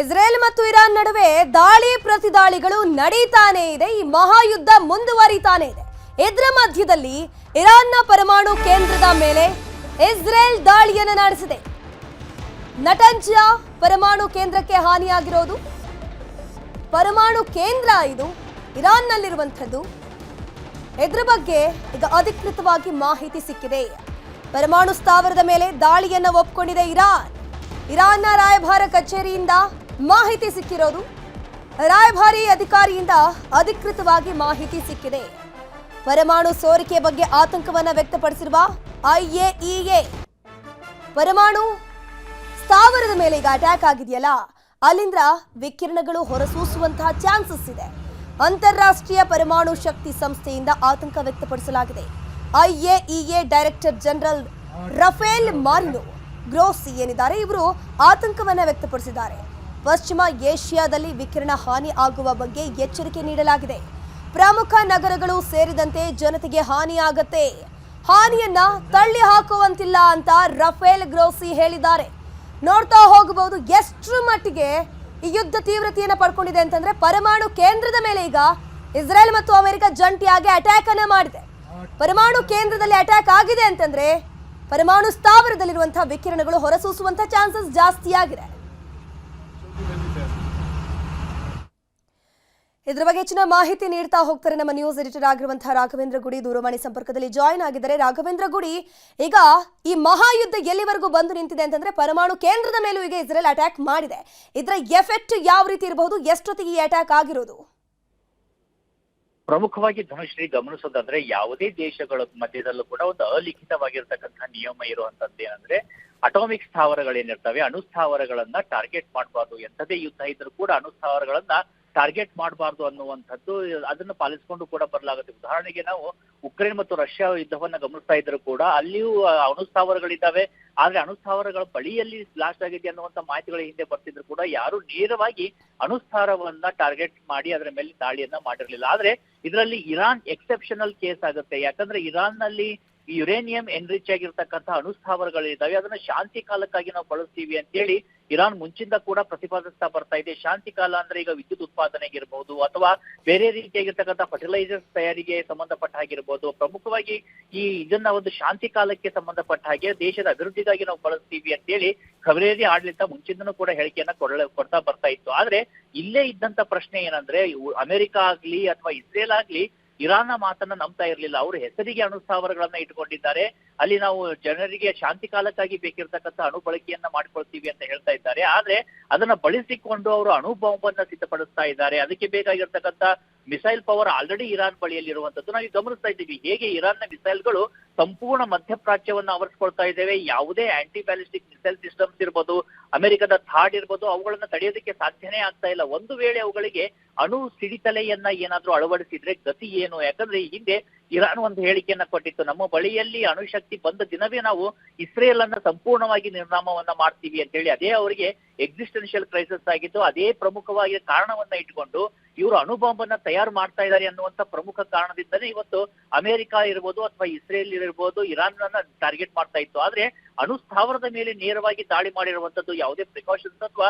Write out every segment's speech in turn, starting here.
Israel ಮತ್ತು Iran ನಡುವೆ ದಾಳಿ ಪ್ರತಿದಾಳಿಗಳು ನಡೀತಾನೆ ಇದೆ. ಈ ಮಹಾಯುದ್ಧ ಮುಂದುವರಿತಾನೆ ಇದೆ. ಇದರ ಮಧ್ಯದಲ್ಲಿ ಇರಾನ್ನ ಪರಮಾಣು ಕೇಂದ್ರದ ಮೇಲೆ ಇಸ್ರೇಲ್ ದಾಳಿಯನ್ನು ನಡೆಸಿದೆ. ನಟಂಜ ಪರಮಾಣು ಕೇಂದ್ರಕ್ಕೆ ಹಾನಿಯಾಗಿರೋದು. ಪರಮಾಣು ಕೇಂದ್ರ ಇದು ಇರಾನ್ನಲ್ಲಿರುವಂಥದ್ದು. ಇದರ ಬಗ್ಗೆ ಈಗ ಅಧಿಕೃತವಾಗಿ ಮಾಹಿತಿ ಸಿಕ್ಕಿದೆ. ಪರಮಾಣು ಸ್ಥಾವರದ ಮೇಲೆ ದಾಳಿಯನ್ನು ಒಪ್ಪಿಕೊಂಡಿದೆ ಇರಾನ್. ಇರಾನ್ನ ರಾಯಭಾರ ಕಚೇರಿಯಿಂದ ಮಾಹಿತಿ ಸಿಕ್ಕಿರೋದು. ರಾಯಭಾರಿ ಅಧಿಕಾರಿಯಿಂದ ಅಧಿಕೃತವಾಗಿ ಮಾಹಿತಿ ಸಿಕ್ಕಿದೆ. ಪರಮಾಣು ಸೋರಿಕೆ ಬಗ್ಗೆ ಆತಂಕವನ್ನ ವ್ಯಕ್ತಪಡಿಸಿರುವ IAEA ಪರಮಾಣು ಸ್ಥಾವರದ ಮೇಲೆ ಈಗ ಅಟ್ಯಾಕ್ ಆಗಿದೆಯಲ್ಲ, ಅಲ್ಲಿಂದ ವಿಕಿರಣಗಳು ಹೊರಸೂಸುವಂತಹ ಚಾನ್ಸಸ್ ಇದೆ. ಅಂತಾರಾಷ್ಟ್ರೀಯ ಪರಮಾಣು ಶಕ್ತಿ ಸಂಸ್ಥೆಯಿಂದ ಆತಂಕ ವ್ಯಕ್ತಪಡಿಸಲಾಗಿದೆ. IAEA director general Rafale Marino ಗ್ರೋಸಿ ಏನಿದ್ದಾರೆ, ಇವರು ಆತಂಕವನ್ನ ವ್ಯಕ್ತಪಡಿಸಿದ್ದಾರೆ. ಪಶ್ಚಿಮ ಏಷ್ಯಾದಲ್ಲಿ ವಿಕಿರಣ ಹಾನಿ ಆಗುವ ಬಗ್ಗೆ ಎಚ್ಚರಿಕೆ ನೀಡಲಾಗಿದೆ. ಪ್ರಮುಖ ನಗರಗಳು ಸೇರಿದಂತೆ ಜನತೆಗೆ ಹಾನಿಯಾಗತ್ತೆ, ಹಾನಿಯನ್ನ ತಳ್ಳಿ ಹಾಕುವಂತಿಲ್ಲ ಅಂತ ರಫೇಲ್ ಗ್ರೋಸಿ ಹೇಳಿದ್ದಾರೆ. ನೋಡ್ತಾ ಹೋಗಬಹುದು ಎಷ್ಟರ ಮಟ್ಟಿಗೆ ಈ ಯುದ್ಧ ತೀವ್ರತೆಯನ್ನು ಪಡ್ಕೊಂಡಿದೆ ಅಂತಂದ್ರೆ, ಪರಮಾಣು ಕೇಂದ್ರದ ಮೇಲೆ ಈಗ ಇಸ್ರೇಲ್ ಮತ್ತು ಅಮೆರಿಕ ಜಂಟಿಯಾಗಿ ಅಟ್ಯಾಕ್ ಅನ್ನ ಮಾಡಿದೆ. ಪರಮಾಣು ಕೇಂದ್ರದಲ್ಲಿ ಅಟ್ಯಾಕ್ ಆಗಿದೆ ಅಂತಂದ್ರೆ ಪರಮಾಣು ಸ್ಥಾವರದಲ್ಲಿರುವಂತಹ ವಿಕಿರಣಗಳು ಹೊರಸೂಸುವಂತಹ ಚಾನ್ಸಸ್ ಜಾಸ್ತಿ ಆಗಿದೆ. ಇದರ ಬಗ್ಗೆ ಹೆಚ್ಚಿನ ಮಾಹಿತಿ ನೀಡ್ತಾ ಹೋಗ್ತಾರೆ ನಮ್ಮ ನ್ಯೂಸ್ ಎಡಿಟರ್ ಆಗಿರುವಂತಹ ರಾಘವೇಂದ್ರ ಗುಡಿ ದೂರವಾಣಿ ಸಂಪರ್ಕದಲ್ಲಿ ಜಾಯಿನ್ ಆಗಿದ್ದಾರೆ. ರಾಘವೇಂದ್ರ ಗುಡಿ, ಈಗ ಈ ಮಹಾಯುದ್ಧ ಎಲ್ಲಿವರೆಗೂ ಬಂದು ನಿಂತಿದೆ ಅಂತಂದ್ರೆ, ಪರಮಾಣು ಕೇಂದ್ರದ ಮೇಲೂ ಈಗ ಇಸ್ರೇಲ್ ಅಟ್ಯಾಕ್ ಮಾಡಿದೆ. ಇದರ ಎಫೆಕ್ಟ್ ಯಾವ ರೀತಿ ಇರಬಹುದು? ಎಷ್ಟೊತ್ತಿಗೆ ಈ ಅಟ್ಯಾಕ್ ಆಗಿರೋದು? ಪ್ರಮುಖವಾಗಿ ಧನುಶ್ರೀ ಗಮನಿಸೋದಾದ್ರೆ, ಯಾವುದೇ ದೇಶಗಳ ಮಧ್ಯದಲ್ಲೂ ಕೂಡ ಒಂದು ಅಲಿಖಿತವಾಗಿರ್ತಕ್ಕಂಥ ನಿಯಮ ಇರುವಂತದ್ದು ಏನಂದ್ರೆ, ಅಟಾಮಿಕ್ ಸ್ಥಾವರಗಳೇನಿರ್ತವೆ, ಅಣುಸ್ಥಾವರಗಳನ್ನ ಟಾರ್ಗೆಟ್ ಮಾಡಬಾರ್ದು. ಎಂಥದೇ ಯುದ್ಧ ಇದ್ರೂ ಕೂಡ ಅಣುಸ್ಥಾವರಗಳನ್ನ ಟಾರ್ಗೆಟ್ ಮಾಡಬಾರ್ದು ಅನ್ನುವಂಥದ್ದು, ಅದನ್ನು ಪಾಲಿಸಿಕೊಂಡು ಕೂಡ ಬರಲಾಗುತ್ತೆ. ಉದಾಹರಣೆಗೆ ನಾವು ಉಕ್ರೇನ್ ಮತ್ತು ರಷ್ಯಾ ಯುದ್ಧವನ್ನ ಗಮನಿಸ್ತಾ ಇದ್ರು ಕೂಡ ಅಲ್ಲಿಯೂ ಅಣುಸ್ಥಾವರಗಳಿದ್ದಾವೆ. ಆದ್ರೆ ಅಣುಸ್ಥಾವರಗಳ ಬಳಿಯಲ್ಲಿ ಬ್ಲಾಸ್ಟ್ ಆಗಿದೆ ಅನ್ನುವಂಥ ಮಾಹಿತಿಗಳ ಹಿಂದೆ ಬರ್ತಿದ್ರು ಕೂಡ ಯಾರು ನೇರವಾಗಿ ಅಣುಸ್ಥಾವರವನ್ನ ಟಾರ್ಗೆಟ್ ಮಾಡಿ ಅದರ ಮೇಲೆ ದಾಳಿಯನ್ನ ಮಾಡಿರ್ಲಿಲ್ಲ. ಆದ್ರೆ ಇದರಲ್ಲಿ ಇರಾನ್ ಎಕ್ಸೆಪ್ಷನಲ್ ಕೇಸ್ ಆಗುತ್ತೆ. ಯಾಕಂದ್ರೆ ಇರಾನ್ ನಲ್ಲಿ ಯುರೇನಿಯಂ ಎನ್ರಿಚ್ ಆಗಿರ್ತಕ್ಕಂಥ ಅಣುಸ್ಥಾವರಗಳಿದ್ದಾವೆ, ಅದನ್ನ ಶಾಂತಿ ಕಾಲಕ್ಕಾಗಿ ನಾವು ಬಳಸ್ತೀವಿ ಅಂತ ಹೇಳಿ ಇರಾನ್ ಮುಂಚಿಂದ ಕೂಡ ಪ್ರತಿಪಾದಿಸ್ತಾ ಬರ್ತಾ ಇದೆ. ಶಾಂತಿ ಕಾಲ ಅಂದ್ರೆ ಈಗ ವಿದ್ಯುತ್ ಉತ್ಪಾದನೆಗೆ ಇರಬಹುದು, ಅಥವಾ ಬೇರೆ ರೀತಿಯಾಗಿರ್ತಕ್ಕಂಥ ಫರ್ಟಿಲೈಸರ್ಸ್ ತಯಾರಿಗೆ ಸಂಬಂಧಪಟ್ಟ ಹಾಗಿರ್ಬೋದು. ಪ್ರಮುಖವಾಗಿ ಇದನ್ನ ಒಂದು ಶಾಂತಿ ಕಾಲಕ್ಕೆ ಸಂಬಂಧಪಟ್ಟ ಹಾಗೆ ದೇಶದ ಅಭಿವೃದ್ಧಿಗಾಗಿ ನಾವು ಬಳಸ್ತೀವಿ ಅಂತ ಹೇಳಿ ಖಬರೇರಿ ಆಡಳಿತ ಮುಂಚಿಂದನೂ ಕೂಡ ಹೇಳಿಕೆಯನ್ನ ಕೊಡ್ತಾ ಬರ್ತಾ ಇತ್ತು. ಆದ್ರೆ ಇಲ್ಲೇ ಇದ್ದಂತ ಪ್ರಶ್ನೆ ಏನಂದ್ರೆ, ಅಮೆರಿಕ ಆಗ್ಲಿ ಅಥವಾ ಇಸ್ರೇಲ್ ಆಗ್ಲಿ ಇರಾನ್ನ ಮಾತನ್ನ ನಂಬ್ತಾ ಇರ್ಲಿಲ್ಲ. ಅವರು ಹೆಸರಿಗೆ ಅಣುಸ್ಥಾವರಗಳನ್ನ ಇಟ್ಕೊಂಡಿದ್ದಾರೆ, ಅಲ್ಲಿ ನಾವು ಜನರಿಗೆ ಶಾಂತಿ ಕಾಲಕ್ಕಾಗಿ ಬೇಕಿರ್ತಕ್ಕಂಥ ಅಣು ಬಳಕೆಯನ್ನ ಮಾಡ್ಕೊಳ್ತೀವಿ ಅಂತ ಹೇಳ್ತಾ ಇದ್ದಾರೆ. ಆದ್ರೆ ಅದನ್ನ ಬಳಸಿಕೊಂಡು ಅವರು ಅಣು ಬಾಂಬ್ ಅನ್ನ ಸಿದ್ಧಪಡಿಸ್ತಾ ಇದ್ದಾರೆ. ಅದಕ್ಕೆ ಬೇಕಾಗಿರ್ತಕ್ಕಂಥ ಮಿಸೈಲ್ ಪವರ್ ಆಲ್ರೆಡಿ ಇರಾನ್ ಬಳಿಯಲ್ಲಿ ಇರುವಂತದ್ದು ನಾವು ಗಮನಿಸ್ತಾ ಇದ್ದೀವಿ. ಹೇಗೆ ಇರಾನ್ನ ಮಿಸೈಲ್ಗಳು ಸಂಪೂರ್ಣ ಮಧ್ಯಪ್ರಾಚ್ಯವನ್ನ ಆವರಿಸ್ಕೊಳ್ತಾ ಇದ್ದೇವೆ. ಯಾವುದೇ ಆಂಟಿ ಬ್ಯಾಲಿಸ್ಟಿಕ್ ಮಿಸೈಲ್ ಸಿಸ್ಟಮ್ಸ್ ಇರ್ಬೋದು, ಅಮೆರಿಕದ ಥಾಡ್ ಇರ್ಬೋದು, ಅವುಗಳನ್ನ ತಡೆಯೋದಕ್ಕೆ ಸಾಧ್ಯನೇ ಆಗ್ತಾ ಇಲ್ಲ. ಒಂದು ವೇಳೆ ಅವುಗಳಿಗೆ ಅಣು ಸಿಡಿತಲೆಯನ್ನ ಏನಾದ್ರೂ ಅಳವಡಿಸಿದ್ರೆ ಗತಿ ಏನು? ಯಾಕಂದ್ರೆ ಈ ಹಿಂದೆ ಇರಾನ್ ಒಂದು ಹೇಳಿಕೆಯನ್ನ ಕೊಟ್ಟಿತ್ತು, ನಮ್ಮ ಬಳಿಯಲ್ಲಿ ಅಣುಶಕ್ತಿ ಬಂದ ದಿನವೇ ನಾವು ಇಸ್ರೇಲ್ ಅನ್ನ ಸಂಪೂರ್ಣವಾಗಿ ನಿರ್ನಾಮವನ್ನ ಮಾಡ್ತೀವಿ ಅಂತ ಹೇಳಿ. ಅದೇ ಅವರಿಗೆ ಎಕ್ಸಿಸ್ಟೆನ್ಷಿಯಲ್ ಕ್ರೈಸಿಸ್ ಆಗಿತ್ತು. ಅದೇ ಪ್ರಮುಖವಾಗಿ ಕಾರಣವನ್ನ ಇಟ್ಕೊಂಡು ಇವರು ಅಣುಬಾಂಬ್ ಅನ್ನ ತಯಾರು ಮಾಡ್ತಾ ಇದ್ದಾರೆ ಅನ್ನುವಂತ ಪ್ರಮುಖ ಕಾರಣದಿಂದಲೇ ಇವತ್ತು ಅಮೆರಿಕ ಇರ್ಬೋದು ಅಥವಾ ಇಸ್ರೇಲ್ ಇರ್ಬೋದು ಇರಾನ್ ಅನ್ನ ಟಾರ್ಗೆಟ್ ಮಾಡ್ತಾ ಇತ್ತು. ಆದ್ರೆ ಅಣುಸ್ಥಾವರದ ಮೇಲೆ ನೇರವಾಗಿ ದಾಳಿ ಮಾಡಿರುವಂತದ್ದು ಯಾವುದೇ ಪ್ರಿಕಾಷನ್ಸ್ ಅಥವಾ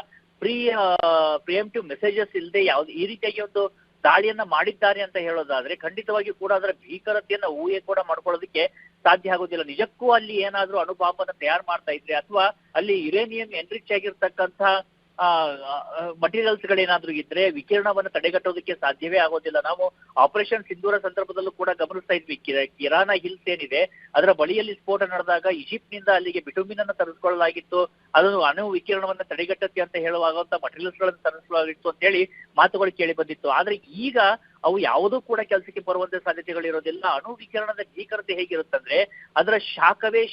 ಪ್ರಿಯಂಪ್ಟಿವ್ ಮೆಸೇಜಸ್ ಇಲ್ಲದೆ ಯಾವ್ದು ಈ ರೀತಿಯಾಗಿ ಒಂದು ದಾಳಿಯನ್ನ ಮಾಡಿದ್ದಾರೆ ಅಂತ ಹೇಳೋದಾದ್ರೆ ಖಂಡಿತವಾಗಿ ಕೂಡ ಅದರ ಭೀಕರತೆಯನ್ನ ಊಹೆ ಕೂಡ ಮಾಡ್ಕೊಳ್ಳೋದಕ್ಕೆ ಸಾಧ್ಯ ಆಗೋದಿಲ್ಲ. ನಿಜಕ್ಕೂ ಅಲ್ಲಿ ಏನಾದ್ರೂ ಅಣುಬಾಂಬ್ ಅನ್ನ ತಯಾರು ಮಾಡ್ತಾ ಇದ್ರೆ ಅಥವಾ ಅಲ್ಲಿ ಯುರೇನಿಯಂ ಎನ್ರಿಚ್ ಆಗಿರ್ತಕ್ಕಂಥ ಮಟೀರಿಯಲ್ಸ್ ಗಳೇನಾದ್ರೂ ಇದ್ರೆ ವಿಕಿರಣವನ್ನ ತಡೆಗಟ್ಟೋದಕ್ಕೆ ಸಾಧ್ಯವೇ ಆಗೋದಿಲ್ಲ. ನಾವು ಆಪರೇಷನ್ ಸಿಂಧೂರ ಸಂದರ್ಭದಲ್ಲೂ ಕೂಡ ಗಮನಿಸ್ತಾ ಇದ್ವಿ, ಕಿರಾನ ಹಿಲ್ಸ್ ಏನಿದೆ ಅದರ ಬಳಿಯಲ್ಲಿ ಸ್ಫೋಟ ನಡೆದಾಗ ಈಜಿಪ್ಟ್ ನಿಂದ ಅಲ್ಲಿಗೆ ಬಿಟುಮಿನ್ ಅನ್ನು ತರಿಸ್ಕೊಳ್ಳಲಾಗಿತ್ತು. ಅದನ್ನು ಅಣು ವಿಕಿರಣವನ್ನ ತಡೆಗಟ್ಟುತ್ತೆ ಅಂತ ಹೇಳುವಾಗುವಂತ ಮಟೀರಿಯಲ್ಸ್ ಗಳನ್ನು ತರಿಸಲಾಗಿತ್ತು ಅಂತ ಹೇಳಿ ಮಾತುಗಳು ಕೇಳಿ ಬಂದಿತ್ತು. ಆದ್ರೆ ಈಗ ಅವು ಯಾವುದೂ ಕೂಡ ಕೆಲಸಕ್ಕೆ ಬರುವಂತ ಸಾಧ್ಯತೆಗಳಿರೋದಿಲ್ಲ. ಅಣು ವಿಕಿರಣದ ಭೀಕರತೆ ಹೇಗಿರುತ್ತಂದ್ರೆ ಅದರ ಶಾಖವೇ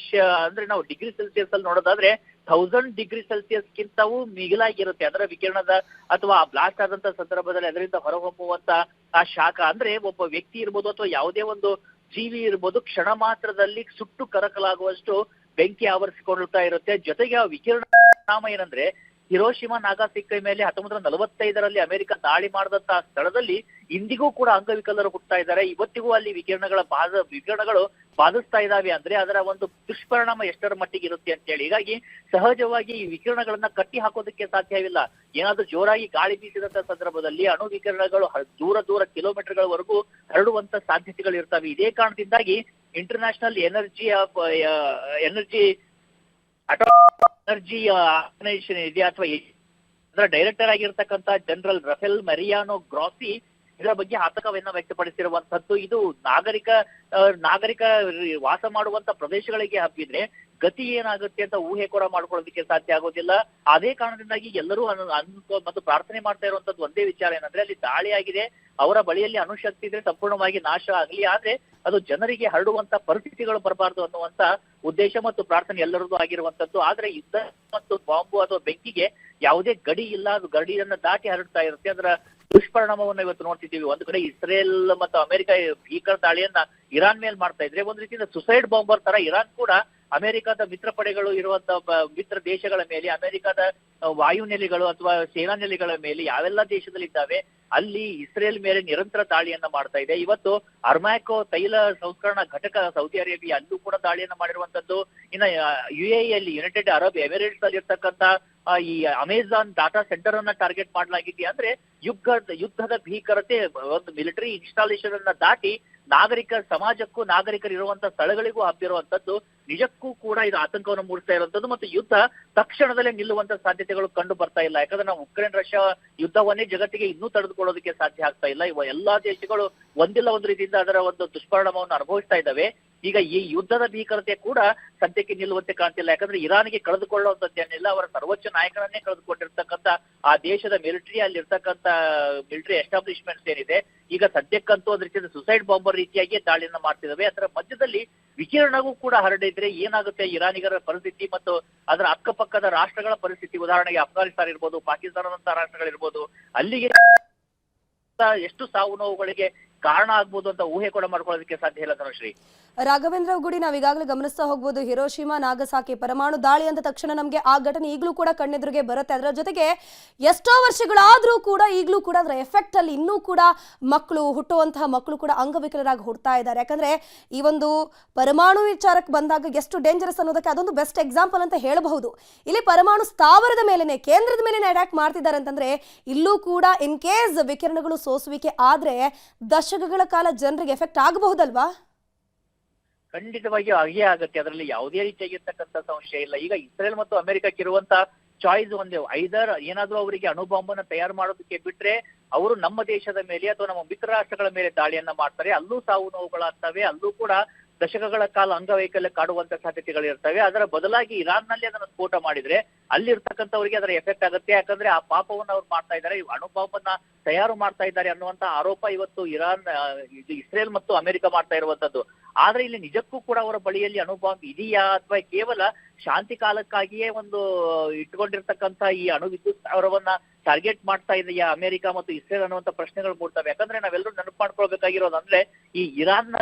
ಅಂದ್ರೆ ನಾವು ಡಿಗ್ರಿ ಸೆಲ್ಸಿಯಸ್ ಅಲ್ಲಿ ನೋಡೋದಾದ್ರೆ 1000 ಡಿಗ್ರಿ ಸೆಲ್ಸಿಯಸ್ಗಿಂತವೂ ಮಿಗಿಲಾಗಿರುತ್ತೆ ಅದರ ವಿಕಿರಣದ ಅಥವಾ ಬ್ಲಾಸ್ಟ್ ಆದಂತ ಸಂದರ್ಭದಲ್ಲಿ ಅದರಿಂದ ಹೊರಹೊಮ್ಮುವಂತ ಆ ಶಾಖ. ಅಂದ್ರೆ ಒಬ್ಬ ವ್ಯಕ್ತಿ ಇರ್ಬೋದು ಅಥವಾ ಯಾವುದೇ ಒಂದು ಜೀವಿ ಇರ್ಬೋದು, ಕ್ಷಣ ಮಾತ್ರದಲ್ಲಿ ಸುಟ್ಟು ಕರಕಲಾಗುವಷ್ಟು ಬೆಂಕಿ ಆವರಿಸಿಕೊಳ್ತಾ ಇರುತ್ತೆ. ಜೊತೆಗೆ ಆ ವಿಕಿರಣ ಪರಿಣಾಮ ಏನಂದ್ರೆ ಹಿರೋಶಿಮಾ ನಾಗಾಸಾಕಿ ಮೇಲೆ 1945ರಲ್ಲಿ ಅಮೆರಿಕ ದಾಳಿ ಮಾಡಿದಂತಹ ಸ್ಥಳದಲ್ಲಿ ಇಂದಿಗೂ ಕೂಡ ಅಂಗವಿಕಲರು ಹುಟ್ಟುತ್ತಾ ಇದ್ದಾರೆ. ಇವತ್ತಿಗೂ ಅಲ್ಲಿ ವಿಕಿರಣಗಳು ಬಾಧಿಸ್ತಾ ಇದಾವೆ ಅಂದ್ರೆ ಅದರ ಒಂದು ದುಷ್ಪರಿಣಾಮ ಎಷ್ಟರ ಮಟ್ಟಿಗೆ ಇರುತ್ತೆ ಅಂತ ಹೇಳಿ. ಹೀಗಾಗಿ ಸಹಜವಾಗಿ ಈ ವಿಕಿರಣಗಳನ್ನ ಕಟ್ಟಿ ಹಾಕೋದಕ್ಕೆ ಸಾಧ್ಯವಿಲ್ಲ. ಏನಾದ್ರೂ ಜೋರಾಗಿ ಗಾಳಿ ಬೀಸಿದಂತ ಸಂದರ್ಭದಲ್ಲಿ ಅಣು ವಿಕಿರಣಗಳು ದೂರ ಕಿಲೋಮೀಟರ್ಗಳವರೆಗೂ ಹರಡುವಂತ ಸಾಧ್ಯತೆಗಳು ಇರ್ತವೆ. ಇದೇ ಕಾರಣದಿಂದಾಗಿ ಇಂಟರ್ನ್ಯಾಷನಲ್ ಎನರ್ಜಿ ಆರ್ಗನೈಸೇಷನ್ ಇದೆ ಅಥವಾ ಅದರ ಡೈರೆಕ್ಟರ್ ಆಗಿರ್ತಕ್ಕಂಥ ಜನರಲ್ ರಫೆಲ್ ಮರಿಯಾನೋ ಗ್ರಾಸಿ ಇದರ ಬಗ್ಗೆ ಆತಂಕವನ್ನ ವ್ಯಕ್ತಪಡಿಸಿರುವಂತದ್ದು. ಇದು ನಾಗರಿಕ ವಾಸ ಮಾಡುವಂತ ಪ್ರದೇಶಗಳಿಗೆ ಹಬ್ಬಿದ್ರೆ ಗತಿ ಏನಾಗುತ್ತೆ ಅಂತ ಊಹೆ ಕೂಡ ಮಾಡ್ಕೊಳ್ಳೋದಕ್ಕೆ ಸಾಧ್ಯ ಆಗೋದಿಲ್ಲ. ಅದೇ ಕಾರಣದಿಂದಾಗಿ ಎಲ್ಲರೂ ಮತ್ತು ಪ್ರಾರ್ಥನೆ ಮಾಡ್ತಾ ಇರುವಂತದ್ದು ಒಂದೇ ವಿಚಾರ ಏನಂದ್ರೆ ಅಲ್ಲಿ ದಾಳಿ ಆಗಿದೆ, ಅವರ ಬಳಿಯಲ್ಲಿ ಅಣುಶಕ್ತಿ ಇದ್ರೆ ಸಂಪೂರ್ಣವಾಗಿ ನಾಶ ಆಗಲಿ, ಆದ್ರೆ ಅದು ಜನರಿಗೆ ಹರಡುವಂತ ಪರಿಸ್ಥಿತಿಗಳು ಬರಬಾರ್ದು ಅನ್ನುವಂತ ಉದ್ದೇಶ ಮತ್ತು ಪ್ರಾರ್ಥನೆ ಎಲ್ಲರದ್ದು ಆಗಿರುವಂತದ್ದು. ಆದ್ರೆ ಯುದ್ಧ ಮತ್ತು ಬಾಂಬು ಅಥವಾ ಬೆಂಕಿಗೆ ಯಾವುದೇ ಗಡಿ ಇಲ್ಲ, ಅದು ಗಡಿಯನ್ನ ದಾಟಿ ಹರಡ್ತಾ ಇರುತ್ತೆ. ಅದರ ದುಷ್ಪರಿಣಾಮವನ್ನು ಇವತ್ತು ನೋಡ್ತಿದ್ದೀವಿ. ಒಂದು ಕಡೆ ಇಸ್ರೇಲ್ ಮತ್ತು ಅಮೆರಿಕ ಭೀಕರ ದಾಳಿಯನ್ನ ಇರಾನ್ ಮೇಲೆ ಮಾಡ್ತಾ ಇದ್ರೆ, ಒಂದು ರೀತಿಯಿಂದ ಸುಸೈಡ್ ಬಾಂಬರ್ ತರ ಇರಾನ್ ಕೂಡ ಅಮೆರಿಕದ ಮಿತ್ರ ಪಡೆಗಳು ಇರುವಂತ ಮಿತ್ರ ದೇಶಗಳ ಮೇಲೆ, ಅಮೆರಿಕದ ವಾಯುನೆಲೆಗಳು ಅಥವಾ ಸೇನಾ ನೆಲೆಗಳ ಮೇಲೆ ಯಾವೆಲ್ಲ ದೇಶದಲ್ಲಿ ಇದ್ದಾವೆ ಅಲ್ಲಿ ಇಸ್ರೇಲ್ ಮೇಲೆ ನಿರಂತರ ದಾಳಿಯನ್ನ ಮಾಡ್ತಾ ಇದೆ. ಇವತ್ತು ಅರ್ಮ್ಯಾಕೋ ತೈಲ ಸಂಸ್ಕರಣಾ ಘಟಕ ಸೌದಿ ಅರೇಬಿಯಾ ಅಲ್ಲೂ ಕೂಡ ದಾಳಿಯನ್ನ ಮಾಡಿರುವಂತದ್ದು. ಇನ್ನ UAE ಅಲ್ಲಿ ಯುನೈಟೆಡ್ ಅರಬ್ ಎಮಿರೇಟ್ಸ್ ಅಲ್ಲಿ ಇರ್ತಕ್ಕಂಥ ಈ ಅಮೆಜಾನ್ ಡಾಟಾ ಸೆಂಟರ್ ಅನ್ನ ಟಾರ್ಗೆಟ್ ಮಾಡಲಾಗಿದೆ. ಅಂದ್ರೆ ಯುದ್ಧದ ಭೀಕರತೆ ಒಂದು ಮಿಲಿಟರಿ ಇನ್ಸ್ಟಾಲೇಷನ್ ಅನ್ನ ದಾಟಿ ನಾಗರಿಕ ಸಮಾಜಕ್ಕೂ ನಾಗರಿಕರು ಇರುವಂತ ಸ್ಥಳಗಳಿಗೂ ಹಬ್ಬಿರುವಂತದ್ದು ನಿಜಕ್ಕೂ ಕೂಡ ಇದು ಆತಂಕವನ್ನು ಮೂಡಿಸ್ತಾ ಇರುವಂತದ್ದು. ಮತ್ತು ಯುದ್ಧ ತಕ್ಷಣದಲ್ಲೇ ನಿಲ್ಲುವಂತ ಸಾಧ್ಯತೆಗಳು ಕಂಡು ಬರ್ತಾ ಇಲ್ಲ. ಯಾಕಂದ್ರೆ ನಾವು ಉಕ್ರೇನ್ ರಷ್ಯಾ ಯುದ್ಧವನ್ನೇ ಜಗತ್ತಿಗೆ ಇನ್ನೂ ತಡೆದುಕೊಳ್ಳೋದಕ್ಕೆ ಸಾಧ್ಯ ಆಗ್ತಾ ಇಲ್ಲ. ಇವ ಎಲ್ಲಾ ದೇಶಗಳು ಒಂದಿಲ್ಲ ಒಂದು ರೀತಿಯಿಂದ ಅದರ ಒಂದು ದುಷ್ಪರಿಣಾಮವನ್ನು ಅನುಭವಿಸ್ತಾ ಇದ್ದಾವೆ. ಈಗ ಈ ಯುದ್ಧದ ಭೀಕರತೆ ಕೂಡ ಸದ್ಯಕ್ಕೆ ನಿಲ್ಲುವಂತೆ ಕಾಣ್ತಿಲ್ಲ. ಯಾಕಂದ್ರೆ ಇರಾನ್ಗೆ ಕಳೆದುಕೊಳ್ಳುವಂತದ್ದೇನಿಲ್ಲ, ಅವರ ಸರ್ವೋಚ್ಚ ನಾಯಕರನ್ನೇ ಕಳೆದುಕೊಂಡಿರ್ತಕ್ಕಂಥ ಆ ದೇಶದ ಅಲ್ಲಿರ್ತಕ್ಕಂಥ ಮಿಲಿಟರಿ ಎಸ್ಟಾಬ್ಲಿಷ್ಮೆಂಟ್ಸ್ ಏನಿದೆ ಈಗ ಸದ್ಯಕ್ಕಂತೂ ಅದ್ರ ರೀತಿಯ ಸುಸೈಡ್ ಬಾಂಬರ್ ರೀತಿಯಾಗಿ ದಾಳಿಯನ್ನ ಮಾಡ್ತಿದ್ದಾವೆ. ಅದರ ಮಧ್ಯದಲ್ಲಿ ವಿಕಿರಣವೂ ಕೂಡ ಹರಡಿದ್ರೆ ಏನಾಗುತ್ತೆ ಇರಾನಿಗರ ಪರಿಸ್ಥಿತಿ ಮತ್ತು ಅದರ ಅಕ್ಕಪಕ್ಕದ ರಾಷ್ಟ್ರಗಳ ಪರಿಸ್ಥಿತಿ, ಉದಾಹರಣೆಗೆ ಅಫ್ಘಾನಿಸ್ತಾನ ಇರ್ಬೋದು, ಪಾಕಿಸ್ತಾನದಂತಹ ರಾಷ್ಟ್ರಗಳಿರ್ಬೋದು, ಅಲ್ಲಿಗೆ ಎಷ್ಟು ಸಾವು ನೋವುಗಳಿಗೆ ಕಾರಣ ಆಗ್ಬೋದು ಅಂತ ಊಹೆ ಕೂಡ ಮಾಡ್ಕೊಳ್ಳೋದಕ್ಕೆ ಸಾಧ್ಯ ಇಲ್ಲ ಧನುಶ್ರೀ. ರಾಘವೇಂದ್ರ ಗುಡಿ, ನಾವೀಗಾಗಲೇ ಗಮನಿಸ್ತಾ ಹೋಗ್ಬೋದು, ಹಿರೋಶಿಮಾ ನಾಗಸಾಕಿ ಪರಮಾಣು ದಾಳಿ ಅಂದ ತಕ್ಷಣ ನಮಗೆ ಆ ಘಟನೆ ಈಗಲೂ ಕೂಡ ಕಣ್ಣೆದುರಿಗೆ ಬರುತ್ತೆ. ಅದರ ಜೊತೆಗೆ ಎಷ್ಟೋ ವರ್ಷಗಳಾದರೂ ಕೂಡ ಈಗಲೂ ಕೂಡ ಅದರ ಎಫೆಕ್ಟ್ ಅಲ್ಲಿ ಇನ್ನೂ ಕೂಡ ಹುಟ್ಟುವಂತಹ ಮಕ್ಕಳು ಕೂಡ ಅಂಗವಿಕಲರಾಗಿ ಹುಡ್ತಾ ಇದ್ದಾರೆ. ಯಾಕಂದ್ರೆ ಈ ಒಂದು ಪರಮಾಣು ವಿಚಾರಕ್ಕೆ ಬಂದಾಗ ಎಷ್ಟು ಡೇಂಜರಸ್ ಅನ್ನೋದಕ್ಕೆ ಅದೊಂದು ಬೆಸ್ಟ್ ಎಕ್ಸಾಂಪಲ್ ಅಂತ ಹೇಳಬಹುದು. ಇಲ್ಲಿ ಪರಮಾಣು ಸ್ಥಾವರದ ಮೇಲೆನೆ, ಕೇಂದ್ರದ ಮೇಲೆನೆ ಅಟ್ಯಾಕ್ ಮಾಡ್ತಿದ್ದಾರೆ ಅಂತಂದ್ರೆ ಇಲ್ಲೂ ಕೂಡ ಇನ್ ಕೇಸ್ ವಿಕಿರಣಗಳು ಸೋಸುವಿಕೆ ಆದ್ರೆ ದಶಕಗಳ ಕಾಲ ಜನರಿಗೆ ಎಫೆಕ್ಟ್ ಆಗಬಹುದಲ್ವಾ? ಖಂಡಿತವಾಗಿಯೂ ಹಾಗೇ ಆಗತ್ತೆ, ಅದರಲ್ಲಿ ಯಾವುದೇ ರೀತಿಯಾಗಿರ್ತಕ್ಕಂಥ ಸಂಶಯ ಇಲ್ಲ. ಈಗ ಇಸ್ರೇಲ್ ಮತ್ತು ಅಮೆರಿಕಕ್ಕೆ ಇರುವಂತ ಚಾಯ್ಸ್ ಒಂದೇ, ಐದರ್ ಏನಾದ್ರೂ ಅವರಿಗೆ ಅಣುಬಾಂಬನ್ನ ತಯಾರು ಮಾಡೋದಕ್ಕೆ ಬಿಟ್ರೆ ಅವರು ನಮ್ಮ ದೇಶದ ಮೇಲೆ ಅಥವಾ ನಮ್ಮ ಮಿತ್ರ ರಾಷ್ಟ್ರಗಳ ಮೇಲೆ ದಾಳಿಯನ್ನ ಮಾಡ್ತಾರೆ, ಅಲ್ಲೂ ಸಾವು ನೋವುಗಳಾಗ್ತವೆ, ಅಲ್ಲೂ ಕೂಡ ದಶಕಗಳ ಕಾಲ ಅಂಗವೈಕಲ್ಯ ಕಾಡುವಂತ ಸಾಧ್ಯತೆಗಳಿರ್ತವೆ. ಅದರ ಬದಲಾಗಿ ಇರಾನ್ ನಲ್ಲಿ ಅದನ್ನು ಸ್ಫೋಟ ಮಾಡಿದ್ರೆ ಅಲ್ಲಿರ್ತಕ್ಕಂಥವ್ರಿಗೆ ಅದರ ಎಫೆಕ್ಟ್ ಆಗುತ್ತೆ. ಯಾಕಂದ್ರೆ ಆ ಪಾಪವನ್ನ ಅವ್ರು ಮಾಡ್ತಾ ಇದ್ದಾರೆ, ಅಣುಬಾಂಬನ್ನ ತಯಾರು ಮಾಡ್ತಾ ಇದ್ದಾರೆ ಅನ್ನುವಂತ ಆರೋಪ ಇವತ್ತು ಇಸ್ರೇಲ್ ಮತ್ತು ಅಮೆರಿಕ ಮಾಡ್ತಾ ಇರುವಂತದ್ದು. ಆದ್ರೆ ಇಲ್ಲಿ ನಿಜಕ್ಕೂ ಕೂಡ ಅವರ ಬಳಿಯಲ್ಲಿ ಅಣುಬಾಂಬ್ ಇದೆಯಾ ಅಥವಾ ಕೇವಲ ಶಾಂತಿ ಕಾಲಕ್ಕಾಗಿಯೇ ಒಂದು ಇಟ್ಕೊಂಡಿರ್ತಕ್ಕಂಥ ಈ ಅಣು ವಿದ್ಯುತ್ ಸ್ಥಾವರವನ್ನ ಟಾರ್ಗೆಟ್ ಮಾಡ್ತಾ ಇದೆಯಾ ಅಮೆರಿಕ ಮತ್ತು ಇಸ್ರೇಲ್ ಅನ್ನುವಂತ ಪ್ರಶ್ನೆಗಳು ಮೂಡ್ತವೆ. ಯಾಕಂದ್ರೆ ನಾವೆಲ್ಲರೂ ನೆನಪು ಮಾಡ್ಕೊಳ್ಬೇಕಾಗಿರೋದು ಅಂದ್ರೆ ಈ ಇರಾಕ್